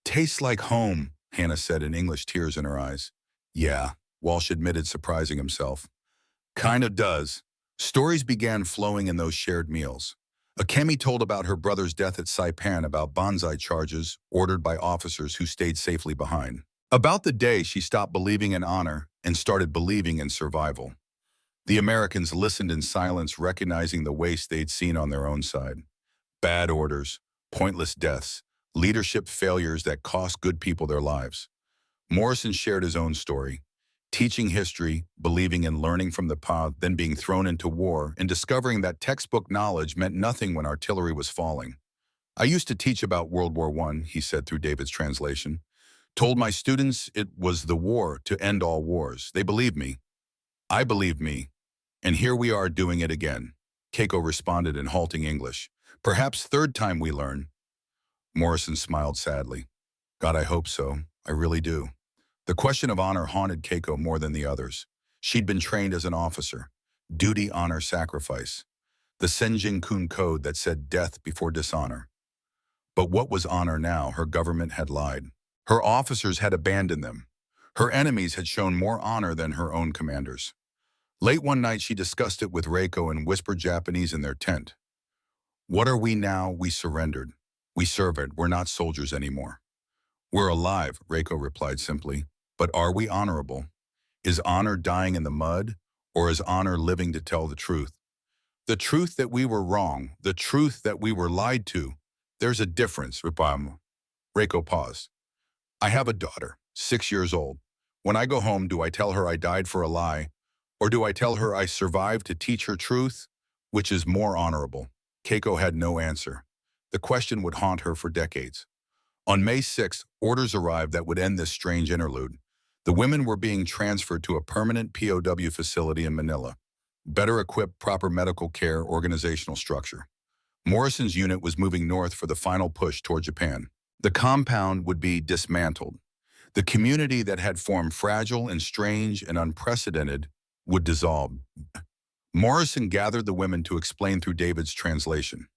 "Tastes like home," Hannah said in English, tears in her eyes. "Yeah," Walsh admitted, surprising himself. "Kinda does." Stories began flowing in those shared meals. Akemi told about her brother's death at Saipan, about bonsai charges ordered by officers who stayed safely behind. About the day she stopped believing in honor and started believing in survival. The Americans listened in silence, recognizing the waste they'd seen on their own side. Bad orders, pointless deaths, leadership failures that cost good people their lives. Morrison shared his own story. Teaching history, believing in learning from the past, then being thrown into war, and discovering that textbook knowledge meant nothing when artillery was falling. I used to teach about World War I, he said through David's translation. Told my students it was the war to end all wars. They believed me. I believed me. And here we are doing it again. Keiko responded in halting English. Perhaps third time we learn. Morrison smiled sadly. God, I hope so. I really do. The question of honor haunted Keiko more than the others. She'd been trained as an officer. Duty, honor, sacrifice. The Senjin Kun code that said death before dishonor. But what was honor now? Her government had lied. Her officers had abandoned them. Her enemies had shown more honor than her own commanders. Late one night, she discussed it with Reiko in whispered Japanese in their tent. What are we now? We surrendered. We serve it. We're not soldiers anymore. We're alive, Reiko replied simply. But are we honorable? Is honor dying in the mud, or is honor living to tell the truth? The truth that we were wrong, the truth that we were lied to. There's a difference, Reiko paused. I have a daughter, 6 years old. When I go home, do I tell her I died for a lie, or do I tell her I survived to teach her truth? Which is more honorable? Keiko had no answer. The question would haunt her for decades. On May 6th, orders arrived that would end this strange interlude. The women were being transferred to a permanent POW facility in Manila. Better equipped, proper medical care, organizational structure. Morrison's unit was moving north for the final push toward Japan. The compound would be dismantled. The community that had formed fragile and strange and unprecedented would dissolve. Morrison gathered the women to explain through David's translation.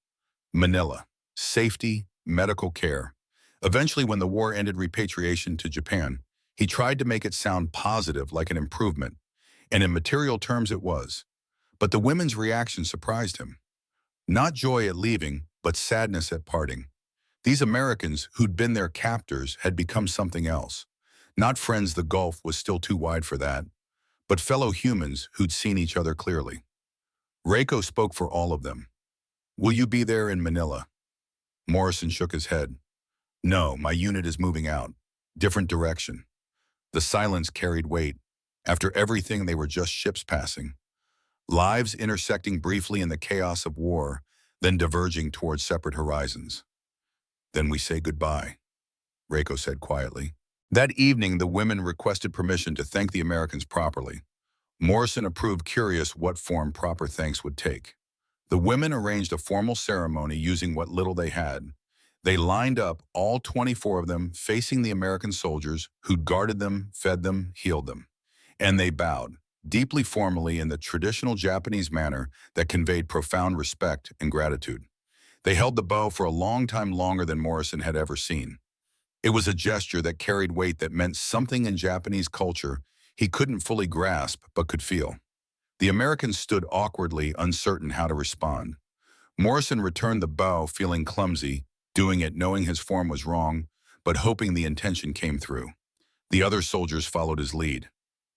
Manila, safety, medical care. Eventually, when the war ended, repatriation to Japan. He tried to make it sound positive, like an improvement, and in material terms it was. But the women's reaction surprised him. Not joy at leaving, but sadness at parting. These Americans who'd been their captors had become something else. Not friends, the gulf was still too wide for that, but fellow humans who'd seen each other clearly. Reiko spoke for all of them. Will you be there in Manila? Morrison shook his head. No, my unit is moving out. Different direction. The silence carried weight. After everything, they were just ships passing. Lives intersecting briefly in the chaos of war, then diverging towards separate horizons. Then we say goodbye, Reiko said quietly. That evening, the women requested permission to thank the Americans properly. Morrison approved, curious what form proper thanks would take. The women arranged a formal ceremony using what little they had. They lined up, all 24 of them, facing the American soldiers who'd guarded them, fed them, healed them. And they bowed, deeply formally in the traditional Japanese manner that conveyed profound respect and gratitude. They held the bow for a long time, longer than Morrison had ever seen. It was a gesture that carried weight, that meant something in Japanese culture he couldn't fully grasp but could feel. The Americans stood awkwardly, uncertain how to respond. Morrison returned the bow, feeling clumsy, doing it knowing his form was wrong, but hoping the intention came through. The other soldiers followed his lead.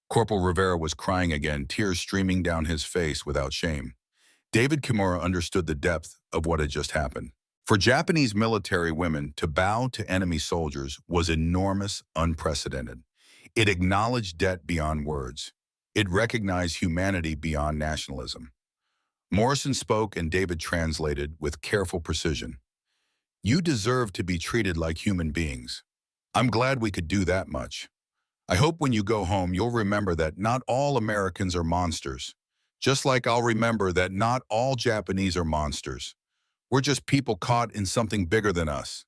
Corporal Rivera was crying again, tears streaming down his face without shame. David Kimura understood the depth of what had just happened. For Japanese military women, to bow to enemy soldiers was enormous, unprecedented. It acknowledged debt beyond words. It recognized humanity beyond nationalism. Morrison spoke and David translated with careful precision. You deserve to be treated like human beings. I'm glad we could do that much. I hope when you go home, you'll remember that not all Americans are monsters. Just like I'll remember that not all Japanese are monsters. We're just people caught in something bigger than us.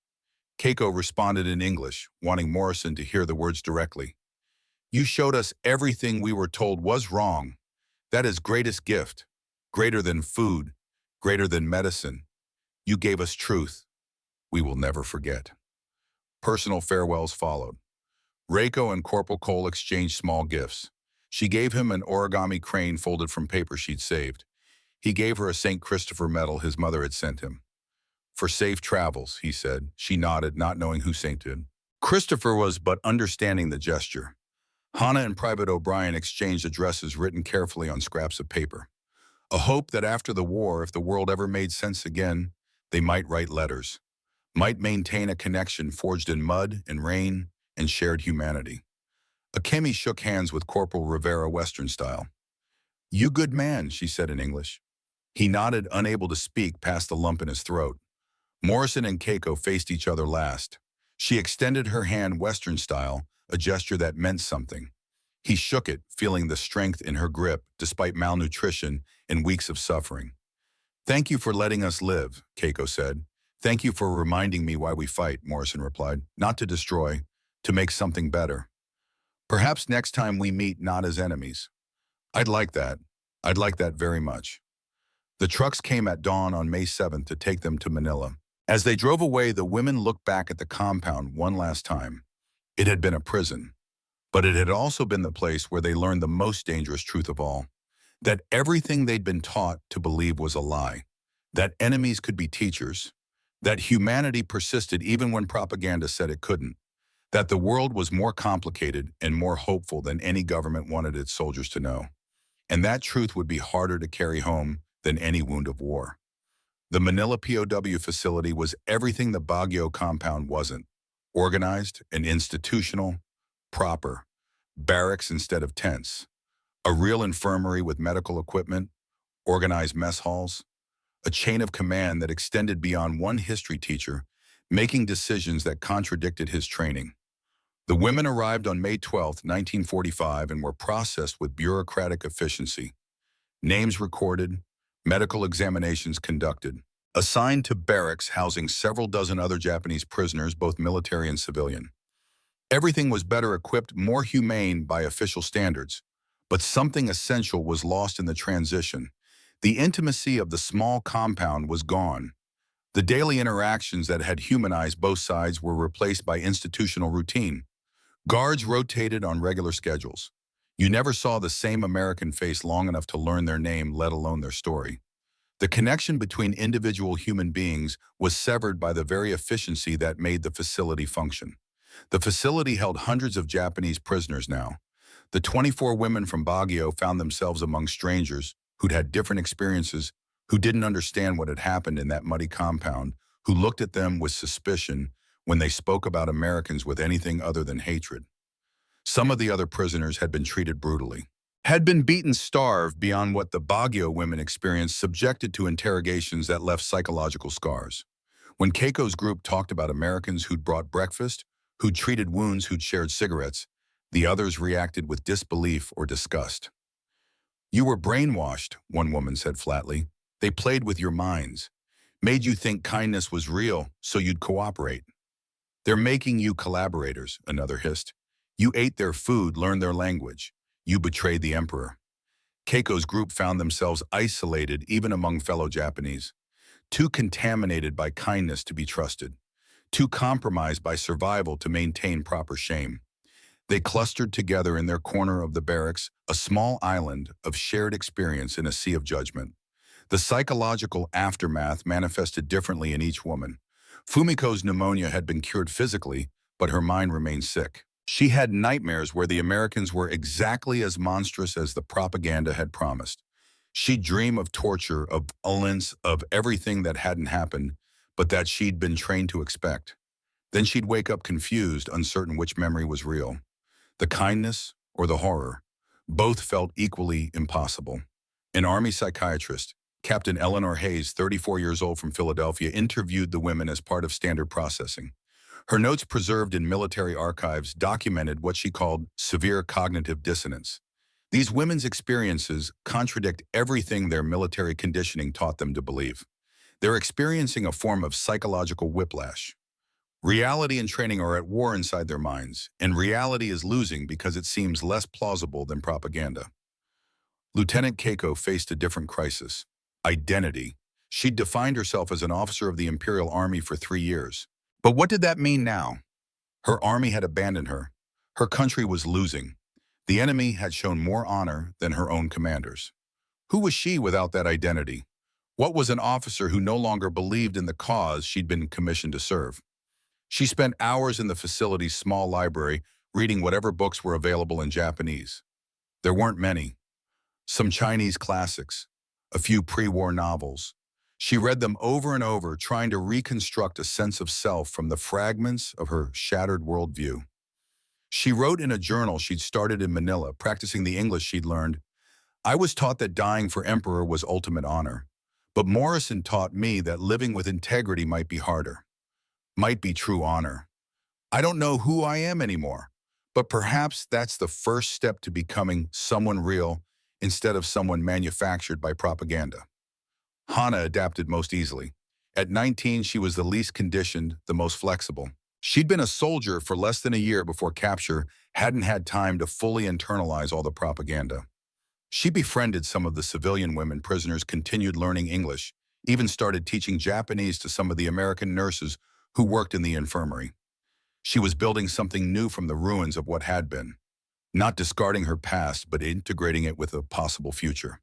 Keiko responded in English, wanting Morrison to hear the words directly. You showed us everything we were told was wrong. That is greatest gift, greater than food, greater than medicine. You gave us truth. We will never forget. Personal farewells followed. Reiko and Corporal Cole exchanged small gifts. She gave him an origami crane folded from paper she'd saved. He gave her a St. Christopher medal his mother had sent him. For safe travels, he said. She nodded, not knowing who St. did. Christopher was but understanding the gesture. Hannah and Private O'Brien exchanged addresses written carefully on scraps of paper. A hope that after the war, if the world ever made sense again, they might write letters, might maintain a connection forged in mud and rain and shared humanity. Akemi shook hands with Corporal Rivera Western style. "You good man," she said in English. He nodded, unable to speak past the lump in his throat. Morrison and Keiko faced each other last. She extended her hand Western style, a gesture that meant something. He shook it, feeling the strength in her grip despite malnutrition and weeks of suffering. "Thank you for letting us live," Keiko said. "Thank you for reminding me why we fight," Morrison replied. "Not to destroy, to make something better. Perhaps next time we meet not as enemies." "I'd like that. I'd like that very much." The trucks came at dawn on May 7th to take them to Manila. As they drove away, the women looked back at the compound one last time. It had been a prison, but it had also been the place where they learned the most dangerous truth of all, that everything they'd been taught to believe was a lie, that enemies could be teachers, that humanity persisted even when propaganda said it couldn't, that the world was more complicated and more hopeful than any government wanted its soldiers to know. And that truth would be harder to carry home than any wound of war. The Manila POW facility was everything the Baguio compound wasn't: organized and institutional, proper, barracks instead of tents, a real infirmary with medical equipment, organized mess halls, a chain of command that extended beyond one history teacher, making decisions that contradicted his training. The women arrived on May 12, 1945, and were processed with bureaucratic efficiency. Names recorded, medical examinations conducted. Assigned to barracks housing several dozen other Japanese prisoners, both military and civilian. Everything was better equipped, more humane by official standards. But something essential was lost in the transition. The intimacy of the small compound was gone. The daily interactions that had humanized both sides were replaced by institutional routine. Guards rotated on regular schedules. You never saw the same American face long enough to learn their name, let alone their story. The connection between individual human beings was severed by the very efficiency that made the facility function. The facility held hundreds of Japanese prisoners now. The 24 women from Baguio found themselves among strangers who'd had different experiences, who didn't understand what had happened in that muddy compound, who looked at them with suspicion when they spoke about Americans with anything other than hatred. Some of the other prisoners had been treated brutally, had been beaten, starved beyond what the Baguio women experienced, subjected to interrogations that left psychological scars. When Keiko's group talked about Americans who'd brought breakfast, who'd treated wounds, who'd shared cigarettes, the others reacted with disbelief or disgust. "You were brainwashed," one woman said flatly. "They played with your minds, made you think kindness was real so you'd cooperate." "They're making you collaborators," another hissed. "You ate their food, learned their language. You betrayed the emperor." Keiko's group found themselves isolated even among fellow Japanese, too contaminated by kindness to be trusted, too compromised by survival to maintain proper shame. They clustered together in their corner of the barracks, a small island of shared experience in a sea of judgment. The psychological aftermath manifested differently in each woman. Fumiko's pneumonia had been cured physically, but her mind remained sick. She had nightmares where the Americans were exactly as monstrous as the propaganda had promised. She'd dream of torture, of violence, of everything that hadn't happened, but that she'd been trained to expect. Then she'd wake up confused, uncertain which memory was real. The kindness or the horror. Both felt equally impossible. An Army psychiatrist, Captain Eleanor Hayes, 34 years old from Philadelphia, interviewed the women as part of standard processing. Her notes preserved in military archives documented what she called severe cognitive dissonance. These women's experiences contradict everything their military conditioning taught them to believe. They're experiencing a form of psychological whiplash. Reality and training are at war inside their minds, and reality is losing because it seems less plausible than propaganda. Lieutenant Keiko faced a different crisis: identity. She'd defined herself as an officer of the Imperial Army for 3 years. But what did that mean now? Her army had abandoned her. Her country was losing. The enemy had shown more honor than her own commanders. Who was she without that identity? What was an officer who no longer believed in the cause she'd been commissioned to serve? She spent hours in the facility's small library reading whatever books were available in Japanese. There weren't many. Some Chinese classics, a few pre-war novels. She read them over and over, trying to reconstruct a sense of self from the fragments of her shattered worldview. She wrote in a journal she'd started in Manila, practicing the English she'd learned, "I was taught that dying for emperor was ultimate honor. But Morrison taught me that living with integrity might be harder, might be true honor. I don't know who I am anymore, but perhaps that's the first step to becoming someone real instead of someone manufactured by propaganda." Hana adapted most easily. At 19, she was the least conditioned, the most flexible. She'd been a soldier for less than a year before capture, hadn't had time to fully internalize all the propaganda. She befriended some of the civilian women prisoners, continued learning English, even started teaching Japanese to some of the American nurses who worked in the infirmary. She was building something new from the ruins of what had been, not discarding her past, but integrating it with a possible future.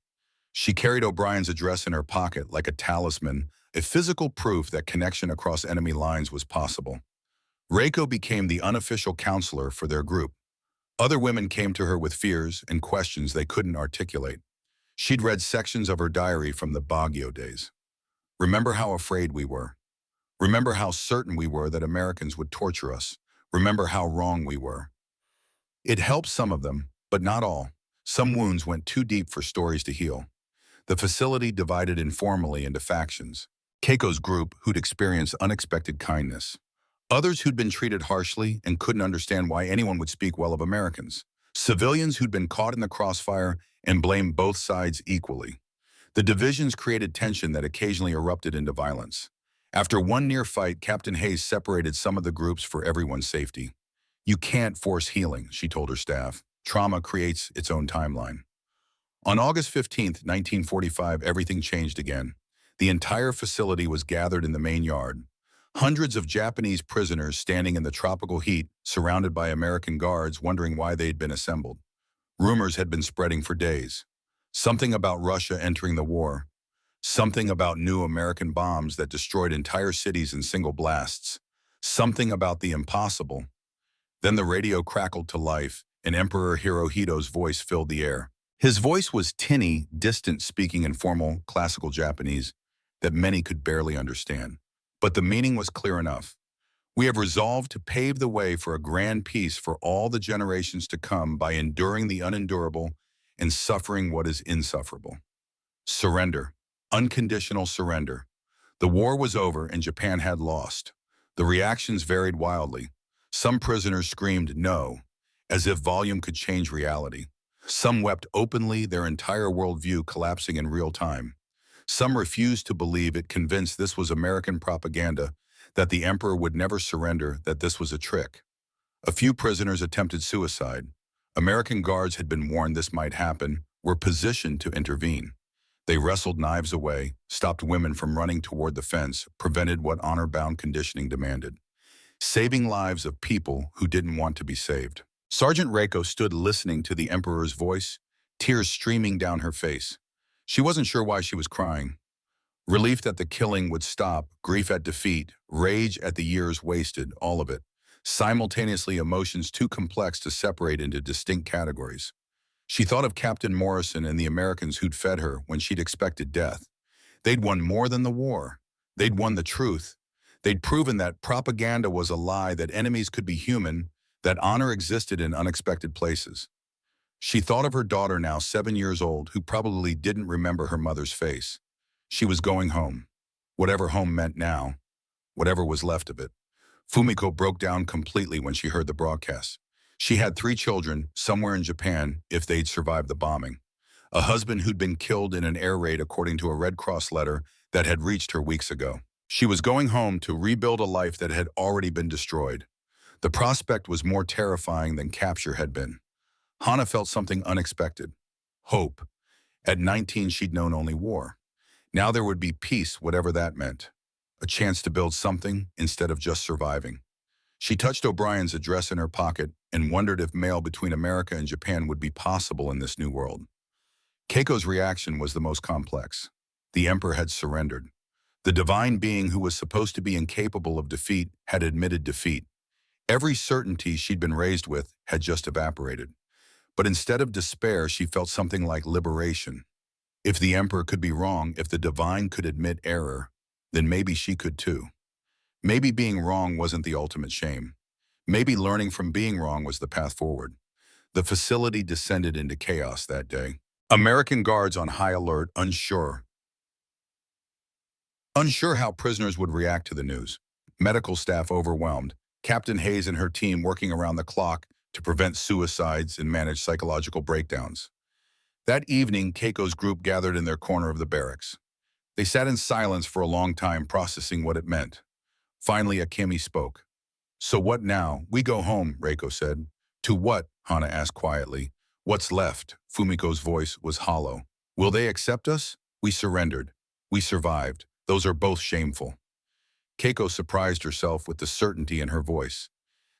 She carried O'Brien's address in her pocket like a talisman, a physical proof that connection across enemy lines was possible. Reiko became the unofficial counselor for their group. Other women came to her with fears and questions they couldn't articulate. She'd read sections of her diary from the Baguio days. Remember how afraid we were. Remember how certain we were that Americans would torture us. Remember how wrong we were. It helped some of them, but not all. Some wounds went too deep for stories to heal. The facility divided informally into factions. Keiko's group, who'd experienced unexpected kindness. Others who'd been treated harshly and couldn't understand why anyone would speak well of Americans. Civilians who'd been caught in the crossfire and blamed both sides equally. The divisions created tension that occasionally erupted into violence. After one near fight, Captain Hayes separated some of the groups for everyone's safety. "You can't force healing," she told her staff. "Trauma creates its own timeline." On August 15, 1945, everything changed again. The entire facility was gathered in the main yard. Hundreds of Japanese prisoners standing in the tropical heat, surrounded by American guards, wondering why they'd been assembled. Rumors had been spreading for days. Something about Russia entering the war. Something about new American bombs that destroyed entire cities in single blasts. Something about the impossible. Then the radio crackled to life, and Emperor Hirohito's voice filled the air. His voice was tinny, distant, speaking in formal, classical Japanese that many could barely understand. But the meaning was clear enough. "We have resolved to pave the way for a grand peace for all the generations to come by enduring the unendurable and suffering what is insufferable. Surrender. Unconditional surrender." The war was over and Japan had lost. The reactions varied wildly. Some prisoners screamed no, as if volume could change reality. Some wept openly, their entire worldview collapsing in real time. Some refused to believe it, convinced this was American propaganda, that the emperor would never surrender, that this was a trick. A few prisoners attempted suicide. American guards had been warned this might happen, were positioned to intervene. They wrestled knives away, stopped women from running toward the fence, prevented what honor-bound conditioning demanded. Saving lives of people who didn't want to be saved. Sergeant Reiko stood listening to the emperor's voice, tears streaming down her face. She wasn't sure why she was crying. Relief that the killing would stop, grief at defeat, rage at the years wasted, all of it. Simultaneously, emotions too complex to separate into distinct categories. She thought of Captain Morrison and the Americans who'd fed her when she'd expected death. They'd won more than the war. They'd won the truth. They'd proven that propaganda was a lie, that enemies could be human, that honor existed in unexpected places. She thought of her daughter, now 7 years old, who probably didn't remember her mother's face. She was going home. Whatever home meant now. Whatever was left of it. Fumiko broke down completely when she heard the broadcast. She had 3 children, somewhere in Japan, if they'd survived the bombing. A husband who'd been killed in an air raid, according to a Red Cross letter that had reached her weeks ago. She was going home to rebuild a life that had already been destroyed. The prospect was more terrifying than capture had been. Hana felt something unexpected. Hope. At 19, she'd known only war. Now there would be peace, whatever that meant. A chance to build something instead of just surviving. She touched O'Brien's address in her pocket and wondered if mail between America and Japan would be possible in this new world. Keiko's reaction was the most complex. The emperor had surrendered. The divine being who was supposed to be incapable of defeat had admitted defeat. Every certainty she'd been raised with had just evaporated. But instead of despair, she felt something like liberation. If the emperor could be wrong, if the divine could admit error, then maybe she could too. Maybe being wrong wasn't the ultimate shame. Maybe learning from being wrong was the path forward. The facility descended into chaos that day. American guards on high alert, unsure how prisoners would react to the news. Medical staff overwhelmed. Captain Hayes and her team working around the clock to prevent suicides and manage psychological breakdowns. That evening, Keiko's group gathered in their corner of the barracks. They sat in silence for a long time, processing what it meant. Finally, Akemi spoke. "So what now? We go home," Reiko said. "To what?" Hana asked quietly. "What's left?" Fumiko's voice was hollow. "Will they accept us? We surrendered. We survived. Those are both shameful." Keiko surprised herself with the certainty in her voice.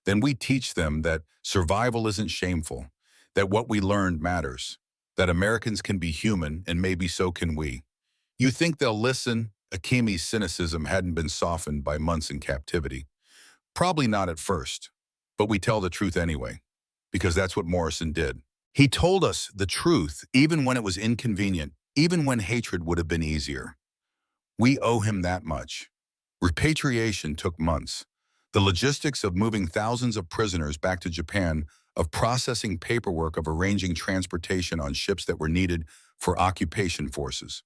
"Then we teach them that survival isn't shameful, that what we learned matters, that Americans can be human and maybe so can we." "You think they'll listen?" Akemi's cynicism hadn't been softened by months in captivity. "Probably not at first, but we tell the truth anyway, because that's what Morrison did. He told us the truth even when it was inconvenient, even when hatred would have been easier. We owe him that much." Repatriation took months. The logistics of moving thousands of prisoners back to Japan, of processing paperwork, of arranging transportation on ships that were needed for occupation forces.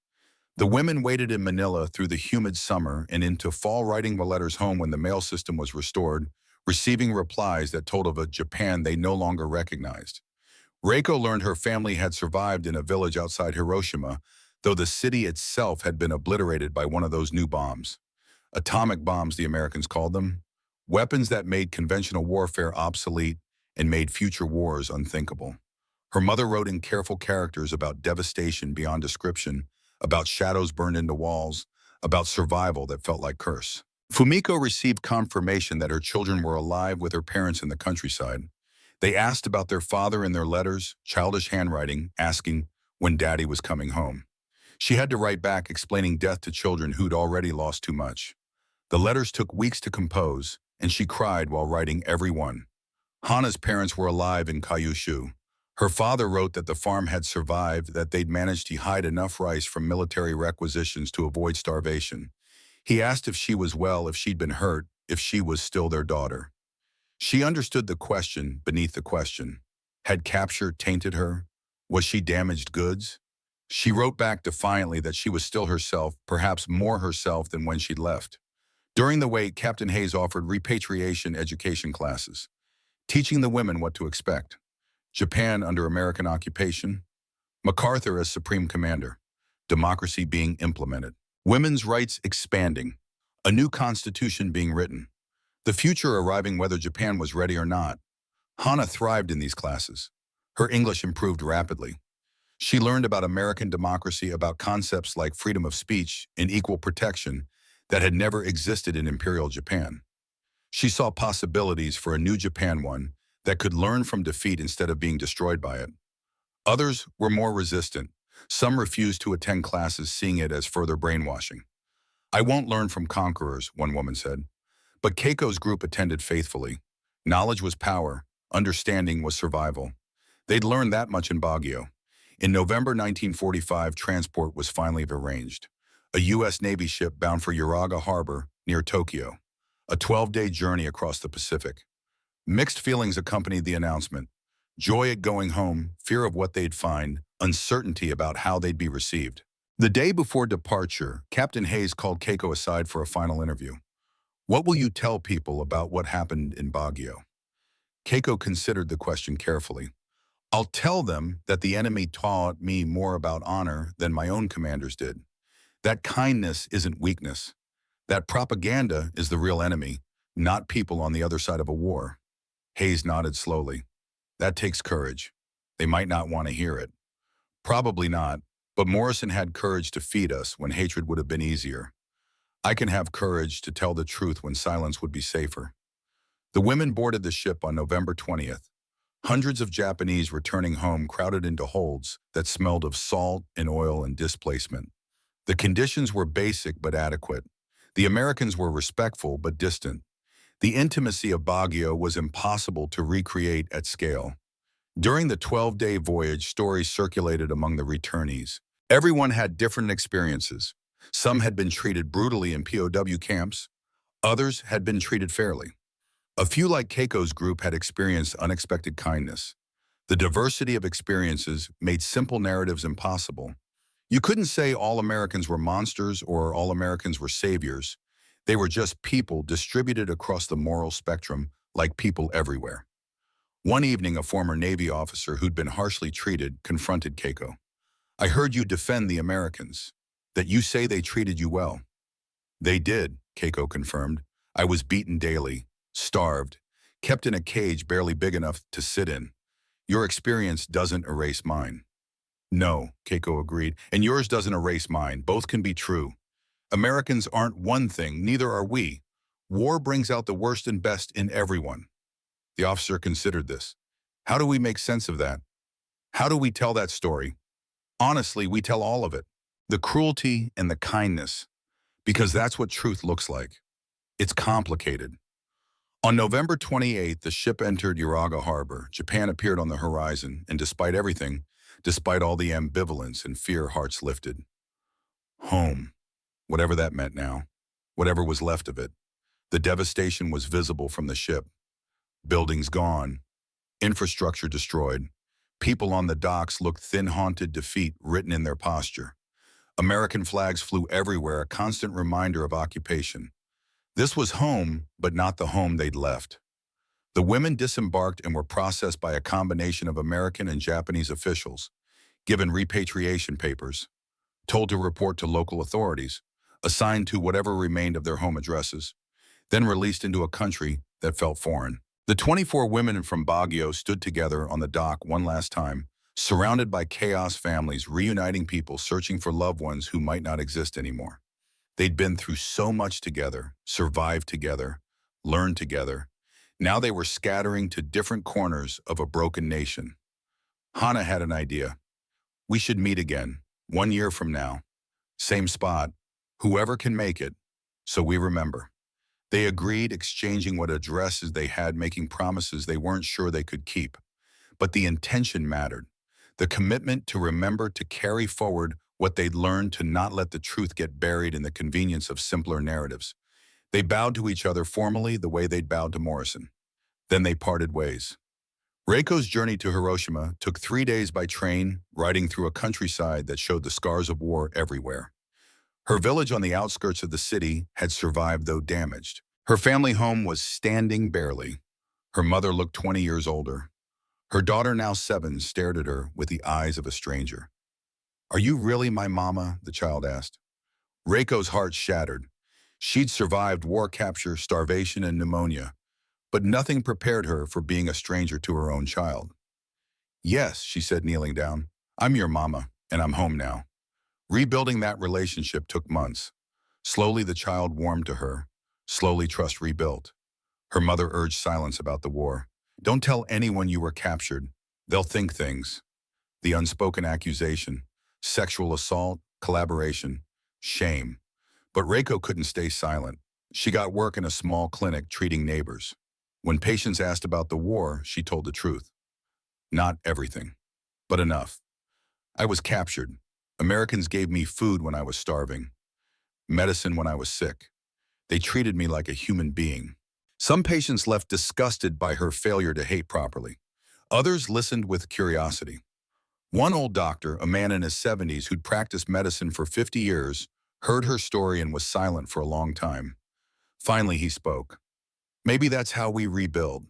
The women waited in Manila through the humid summer and into fall, writing the letters home when the mail system was restored, receiving replies that told of a Japan they no longer recognized. Reiko learned her family had survived in a village outside Hiroshima, though the city itself had been obliterated by one of those new bombs. Atomic bombs, the Americans called them. Weapons that made conventional warfare obsolete and made future wars unthinkable. Her mother wrote in careful characters about devastation beyond description, about shadows burned into walls, about survival that felt like curse. Fumiko received confirmation that her children were alive with her parents in the countryside. They asked about their father in their letters, childish handwriting, asking when Daddy was coming home. She had to write back explaining death to children who'd already lost too much. The letters took weeks to compose, and she cried while writing every one. Hana's parents were alive in Kyushu. Her father wrote that the farm had survived, that they'd managed to hide enough rice from military requisitions to avoid starvation. He asked if she was well, if she'd been hurt, if she was still their daughter. She understood the question beneath the question. Had capture tainted her? Was she damaged goods? She wrote back defiantly that she was still herself, perhaps more herself than when she'd left. During the wait, Captain Hayes offered repatriation education classes, teaching the women what to expect. Japan under American occupation, MacArthur as supreme commander, democracy being implemented, women's rights expanding, a new constitution being written, the future arriving whether Japan was ready or not. Hana thrived in these classes. Her English improved rapidly. She learned about American democracy, about concepts like freedom of speech and equal protection that had never existed in Imperial Japan. She saw possibilities for a new Japan, one that could learn from defeat instead of being destroyed by it. Others were more resistant. Some refused to attend classes, seeing it as further brainwashing. "I won't learn from conquerors," one woman said. But Keiko's group attended faithfully. Knowledge was power. Understanding was survival. They'd learned that much in Baguio. In November 1945, transport was finally arranged. A U.S. Navy ship bound for Uraga Harbor near Tokyo. A 12-day journey across the Pacific. Mixed feelings accompanied the announcement. Joy at going home, fear of what they'd find, uncertainty about how they'd be received. The day before departure, Captain Hayes called Keiko aside for a final interview. "What will you tell people about what happened in Baguio?" Keiko considered the question carefully. "I'll tell them that the enemy taught me more about honor than my own commanders did. That kindness isn't weakness. That propaganda is the real enemy, not people on the other side of a war." Hayes nodded slowly. "That takes courage. They might not want to hear it." "Probably not, but Morrison had courage to feed us when hatred would have been easier. I can have courage to tell the truth when silence would be safer." The women boarded the ship on November 20th. Hundreds of Japanese returning home crowded into holds that smelled of salt and oil and displacement. The conditions were basic but adequate. The Americans were respectful but distant. The intimacy of Baguio was impossible to recreate at scale. During the 12-day voyage, stories circulated among the returnees. Everyone had different experiences. Some had been treated brutally in POW camps. Others had been treated fairly. A few like Keiko's group had experienced unexpected kindness. The diversity of experiences made simple narratives impossible. You couldn't say all Americans were monsters or all Americans were saviors. They were just people distributed across the moral spectrum like people everywhere. One evening, a former Navy officer who'd been harshly treated confronted Keiko. "I heard you defend the Americans, that you say they treated you well." "They did," Keiko confirmed. "I was beaten daily, starved, kept in a cage barely big enough to sit in. Your experience doesn't erase mine." "No," Keiko agreed, "and yours doesn't erase mine. Both can be true. Americans aren't one thing, neither are we. War brings out the worst and best in everyone." The officer considered this. "How do we make sense of that? How do we tell that story?" "Honestly, we tell all of it. The cruelty and the kindness. Because that's what truth looks like. It's complicated." On November 28th, the ship entered Uraga Harbor. Japan appeared on the horizon, and despite everything, despite all the ambivalence and fear, hearts lifted. Home, whatever that meant now, whatever was left of it. The devastation was visible from the ship. Buildings gone, infrastructure destroyed. People on the docks looked thin, haunted defeat written in their posture. American flags flew everywhere, a constant reminder of occupation. This was home, but not the home they'd left. The women disembarked and were processed by a combination of American and Japanese officials, given repatriation papers, told to report to local authorities, assigned to whatever remained of their home addresses, then released into a country that felt foreign. The 24 women from Baguio stood together on the dock one last time, surrounded by chaos, families reuniting, people searching for loved ones who might not exist anymore. They'd been through so much together, survived together, learned together. Now they were scattering to different corners of a broken nation. Hana had an idea. "We should meet again, 1 year from now. Same spot, whoever can make it, so we remember." They agreed, exchanging what addresses they had, making promises they weren't sure they could keep. But the intention mattered. The commitment to remember, to carry forward what they'd learned, to not let the truth get buried in the convenience of simpler narratives. They bowed to each other formally the way they'd bowed to Morrison. Then they parted ways. Reiko's journey to Hiroshima took 3 days by train, riding through a countryside that showed the scars of war everywhere. Her village on the outskirts of the city had survived, though damaged. Her family home was standing barely. Her mother looked 20 years older. Her daughter, now 7, stared at her with the eyes of a stranger. "Are you really my mama?" the child asked. Reiko's heart shattered. She'd survived war, capture, starvation, and pneumonia, but nothing prepared her for being a stranger to her own child. "Yes," she said, kneeling down. "I'm your mama, and I'm home now." Rebuilding that relationship took months. Slowly the child warmed to her. Slowly trust rebuilt. Her mother urged silence about the war. "Don't tell anyone you were captured. They'll think things." The unspoken accusation, sexual assault, collaboration, shame. But Reiko couldn't stay silent. She got work in a small clinic treating neighbors. When patients asked about the war, she told the truth. "Not everything, but enough. I was captured. Americans gave me food when I was starving, medicine when I was sick. They treated me like a human being." Some patients left disgusted by her failure to hate properly. Others listened with curiosity. One old doctor, a man in his 70s who'd practiced medicine for 50 years, heard her story and was silent for a long time. Finally, he spoke. "Maybe that's how we rebuild.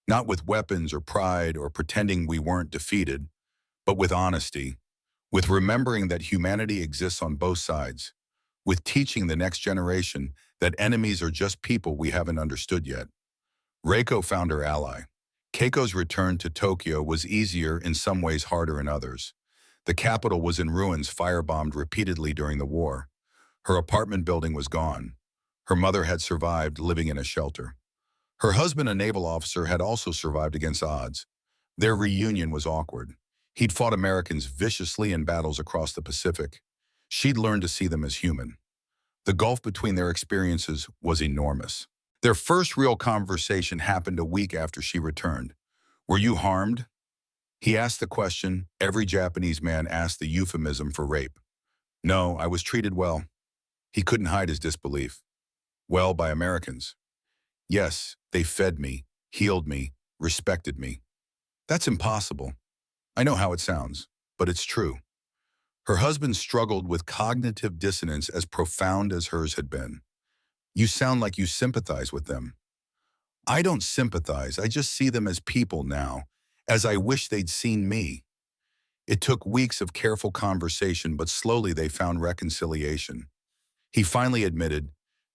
Not with weapons or pride or pretending we weren't defeated, but with honesty, with remembering that humanity exists on both sides, with teaching the next generation that enemies are just people we haven't understood yet." Reiko found her ally. Keiko's return to Tokyo was easier, in some ways harder in others. The capital was in ruins, firebombed repeatedly during the war. Her apartment building was gone. Her mother had survived, living in a shelter. Her husband, a naval officer, had also survived against odds. Their reunion was awkward. He'd fought Americans viciously in battles across the Pacific. She'd learned to see them as human. The gulf between their experiences was enormous. Their first real conversation happened a week after she returned. "Were you harmed?" He asked the question every Japanese man asked, the euphemism for rape. "No, I was treated well." He couldn't hide his disbelief. "Well, by Americans?" Yes, they fed me, healed me, respected me. That's impossible. I know how it sounds, but it's true. Her husband struggled with cognitive dissonance as profound as hers had been. You sound like you sympathize with them. I don't sympathize, I just see them as people now, as I wish they'd seen me. It took weeks of careful conversation, but slowly they found reconciliation. He finally admitted,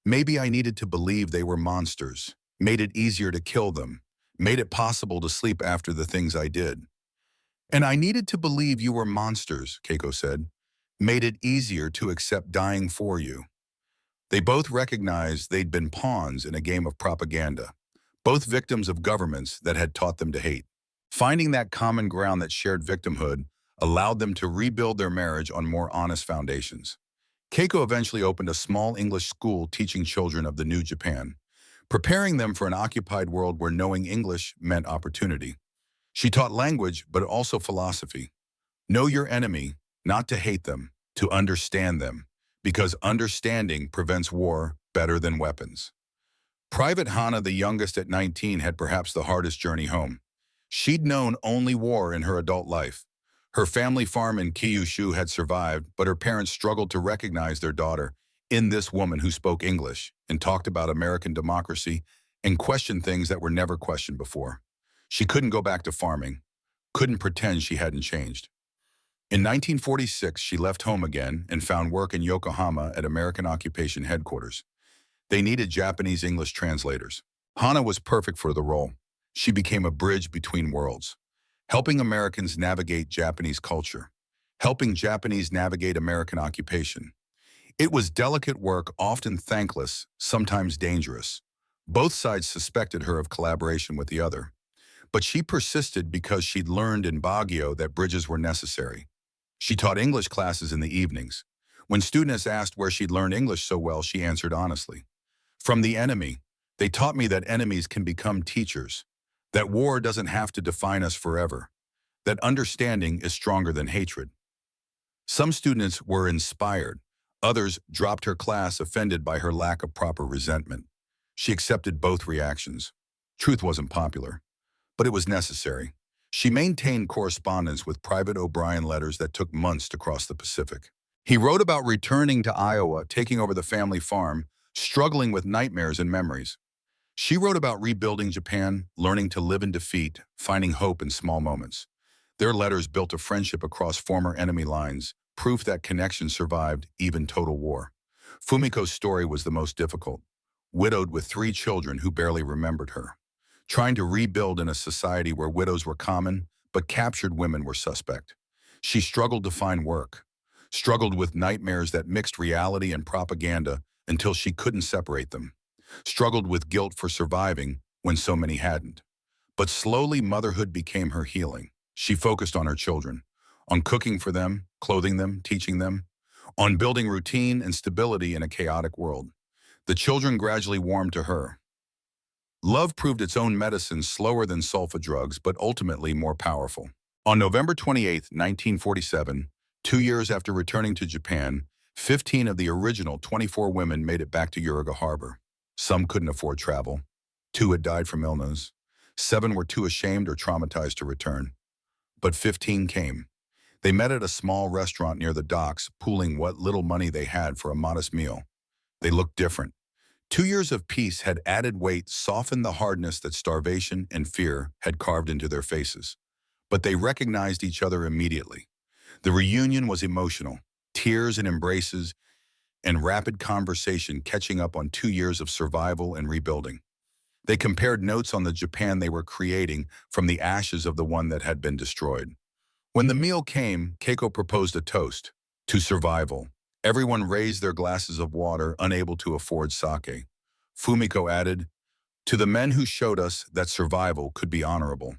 maybe I needed to believe they were monsters, made it easier to kill them, made it possible to sleep after the things I did. And I needed to believe you were monsters, Keiko said, made it easier to accept dying for you. They both recognized they'd been pawns in a game of propaganda, both victims of governments that had taught them to hate. Finding that common ground that shared victimhood allowed them to rebuild their marriage on more honest foundations. Keiko eventually opened a small English school teaching children of the new Japan, preparing them for an occupied world where knowing English meant opportunity. She taught language, but also philosophy. Know your enemy, not to hate them, to understand them, because understanding prevents war better than weapons. Private Hana, the youngest at 19, had perhaps the hardest journey home. She'd known only war in her adult life. Her family farm in Kyushu had survived, but her parents struggled to recognize their daughter in this woman who spoke English and talked about American democracy and questioned things that were never questioned before. She couldn't go back to farming, couldn't pretend she hadn't changed. In 1946, she left home again and found work in Yokohama at American Occupation Headquarters. They needed Japanese English translators. Hana was perfect for the role. She became a bridge between worlds, helping Americans navigate Japanese culture, helping Japanese navigate American occupation. It was delicate work, often thankless, sometimes dangerous. Both sides suspected her of collaboration with the other. But she persisted because she'd learned in Baguio that bridges were necessary. She taught English classes in the evenings. When students asked where she'd learned English so well, she answered honestly. From the enemy. They taught me that enemies can become teachers, that war doesn't have to define us forever, that understanding is stronger than hatred. Some students were inspired. Others dropped her class offended by her lack of proper resentment. She accepted both reactions. Truth wasn't popular, but it was necessary. She maintained correspondence with Private O'Brien letters that took months to cross the Pacific. He wrote about returning to Iowa, taking over the family farm, struggling with nightmares and memories. She wrote about rebuilding Japan, learning to live in defeat, finding hope in small moments. Their letters built a friendship across former enemy lines, proof that connection survived even total war. Fumiko's story was the most difficult. Widowed with 3 children who barely remembered her. Trying to rebuild in a society where widows were common, but captured women were suspect. She struggled to find work, struggled with nightmares that mixed reality and propaganda until she couldn't separate them, struggled with guilt for surviving when so many hadn't. But slowly motherhood became her healing. She focused on her children, on cooking for them, clothing them, teaching them, on building routine and stability in a chaotic world. The children gradually warmed to her. Love proved its own medicine, slower than sulfa drugs, but ultimately more powerful. On November 28, 1947, 2 years after returning to Japan, 15 of the original 24 women made it back to Uriga Harbor. Some couldn't afford travel. 2 had died from illness. 7 were too ashamed or traumatized to return. But 15 came. They met at a small restaurant near the docks, pooling what little money they had for a modest meal. They looked different. 2 years of peace had added weight, softened the hardness that starvation and fear had carved into their faces. But they recognized each other immediately. The reunion was emotional. Tears and embraces and rapid conversation catching up on 2 years of survival and rebuilding. They compared notes on the Japan they were creating from the ashes of the one that had been destroyed. When the meal came, Keiko proposed a toast to survival. Everyone raised their glasses of water, unable to afford sake. Fumiko added, to the men who showed us that survival could be honorable.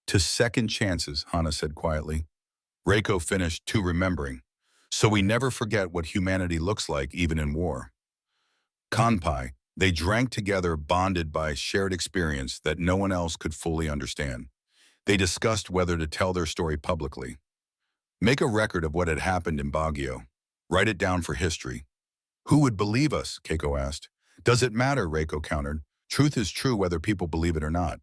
To second chances, Hana said quietly. Reiko finished, to remembering. So we never forget what humanity looks like even in war. Kanpai, they drank together, bonded by shared experience that no one else could fully understand. They discussed whether to tell their story publicly. Make a record of what had happened in Baguio. Write it down for history. Who would believe us? Keiko asked. Does it matter? Reiko countered. Truth is true whether people believe it or not.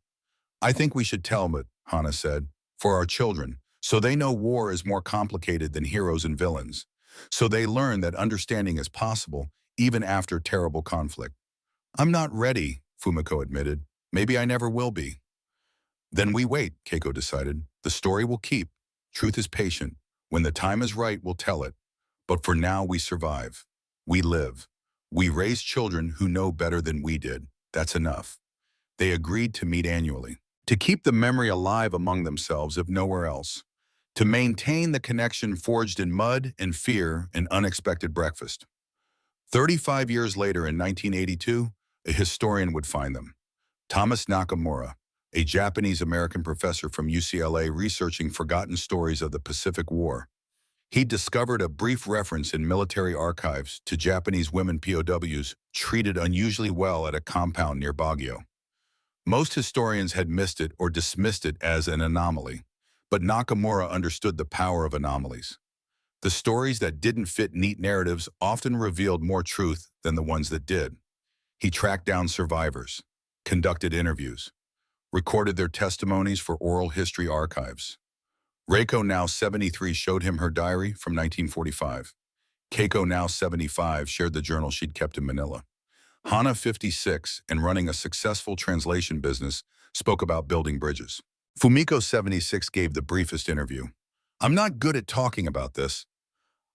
I think we should tell them it, Hannah said, for our children, so they know war is more complicated than heroes and villains. So they learn that understanding is possible, even after terrible conflict. I'm not ready, Fumiko admitted. Maybe I never will be. Then we wait, Keiko decided. The story will keep. Truth is patient. When the time is right, we'll tell it. But for now, we survive. We live. We raise children who know better than we did. That's enough. They agreed to meet annually, to keep the memory alive among themselves if nowhere else, to maintain the connection forged in mud and fear and unexpected breakfast. 35 years later in 1982, a historian would find them. Thomas Nakamura, a Japanese-American professor from UCLA researching forgotten stories of the Pacific War. He discovered a brief reference in military archives to Japanese women POWs treated unusually well at a compound near Baguio. Most historians had missed it or dismissed it as an anomaly, but Nakamura understood the power of anomalies. The stories that didn't fit neat narratives often revealed more truth than the ones that did. He tracked down survivors, conducted interviews, recorded their testimonies for oral history archives. Reiko, now 73, showed him her diary from 1945. Keiko, now 75, shared the journal she'd kept in Manila. Hana, 56, and running a successful translation business, spoke about building bridges. Fumiko, 76, gave the briefest interview. I'm not good at talking about this.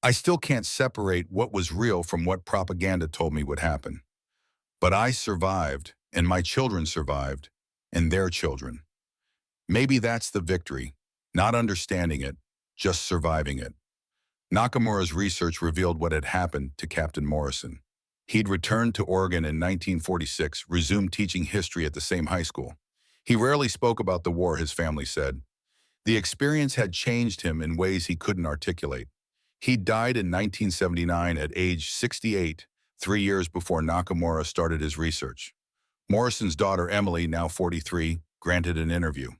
I still can't separate what was real from what propaganda told me would happen. But I survived, and my children survived, and their children. Maybe that's the victory, not understanding it, just surviving it. Nakamura's research revealed what had happened to Captain Morrison. He'd returned to Oregon in 1946, resumed teaching history at the same high school. He rarely spoke about the war, his family said. The experience had changed him in ways he couldn't articulate. He died in 1979 at age 68, 3 years before Nakamura started his research. Morrison's daughter, Emily, now 43, granted an interview.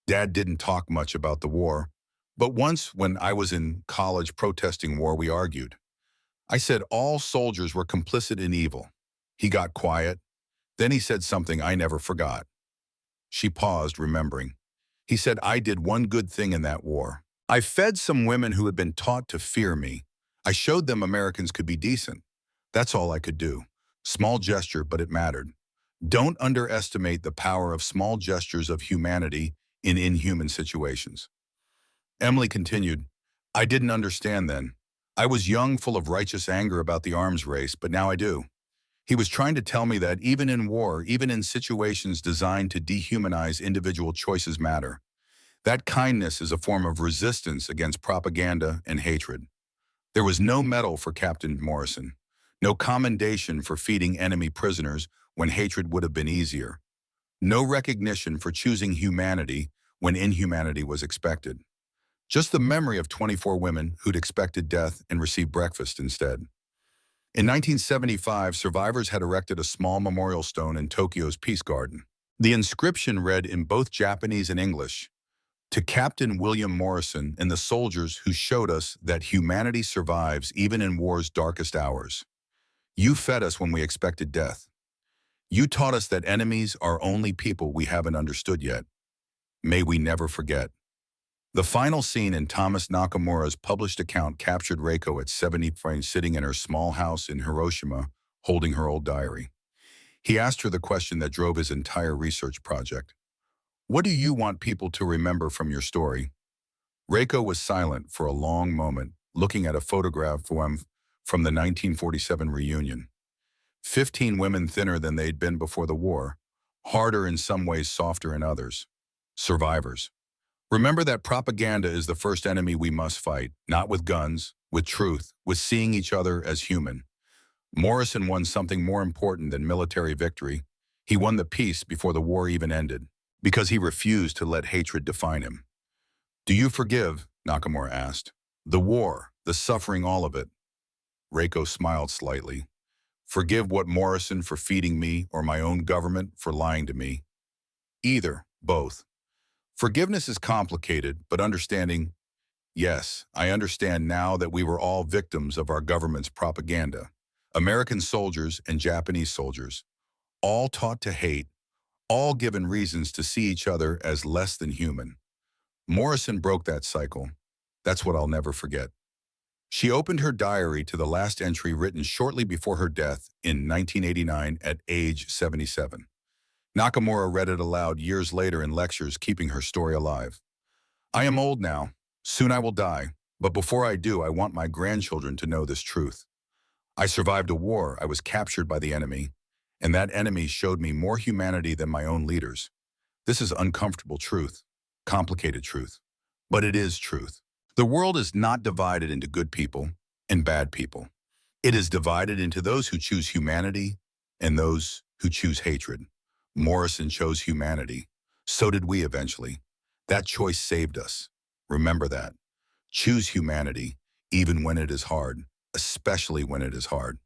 Dad didn't talk much about the war, but once when I was in college protesting war, we argued. I said all soldiers were complicit in evil. He got quiet. Then he said something I never forgot. She paused, remembering. He said, I did one good thing in that war. I fed some women who had been taught to fear me. I showed them Americans could be decent. That's all I could do. Small gesture, but it mattered. Don't underestimate the power of small gestures of humanity in inhuman situations. Emily continued, I didn't understand then. I was young, full of righteous anger about the arms race, but now I do. He was trying to tell me that even in war, even in situations designed to dehumanize individual choices matter. That kindness is a form of resistance against propaganda and hatred. There was no medal for Captain Morrison, no commendation for feeding enemy prisoners when hatred would have been easier, no recognition for choosing humanity when inhumanity was expected. Just the memory of 24 women who'd expected death and received breakfast instead. In 1975, survivors had erected a small memorial stone in Tokyo's Peace Garden. The inscription read in both Japanese and English, to Captain William Morrison and the soldiers who showed us that humanity survives even in war's darkest hours. You fed us when we expected death. You taught us that enemies are only people we haven't understood yet. May we never forget. The final scene in Thomas Nakamura's published account captured Reiko at 70 sitting in her small house in Hiroshima, holding her old diary. He asked her the question that drove his entire research project. What do you want people to remember from your story? Reiko was silent for a long moment, looking at a photograph from the 1947 reunion. 15 women thinner than they'd been before the war, harder in some ways, softer in others. Survivors. Remember that propaganda is the first enemy we must fight, not with guns, with truth, with seeing each other as human. Morrison won something more important than military victory. He won the peace before the war even ended, because he refused to let hatred define him. Do you forgive? Nakamura asked. The war, the suffering, all of it. Reiko smiled slightly. Forgive what Morrison for feeding me or my own government for lying to me? Either, both. Forgiveness is complicated, but understanding, yes, I understand now that we were all victims of our government's propaganda. American soldiers and Japanese soldiers, all taught to hate, all given reasons to see each other as less than human. Morrison broke that cycle. That's what I'll never forget. She opened her diary to the last entry written shortly before her death in 1989 at age 77. Nakamura read it aloud years later in lectures, keeping her story alive. I am old now. Soon I will die. But before I do, I want my grandchildren to know this truth. I survived a war. I was captured by the enemy, and that enemy showed me more humanity than my own leaders. This is uncomfortable truth, complicated truth, but it is truth. The world is not divided into good people and bad people. It is divided into those who choose humanity and those who choose hatred. Morrison chose humanity. So did we eventually. That choice saved us. Remember that. Choose humanity, even when it is hard, especially when it is hard.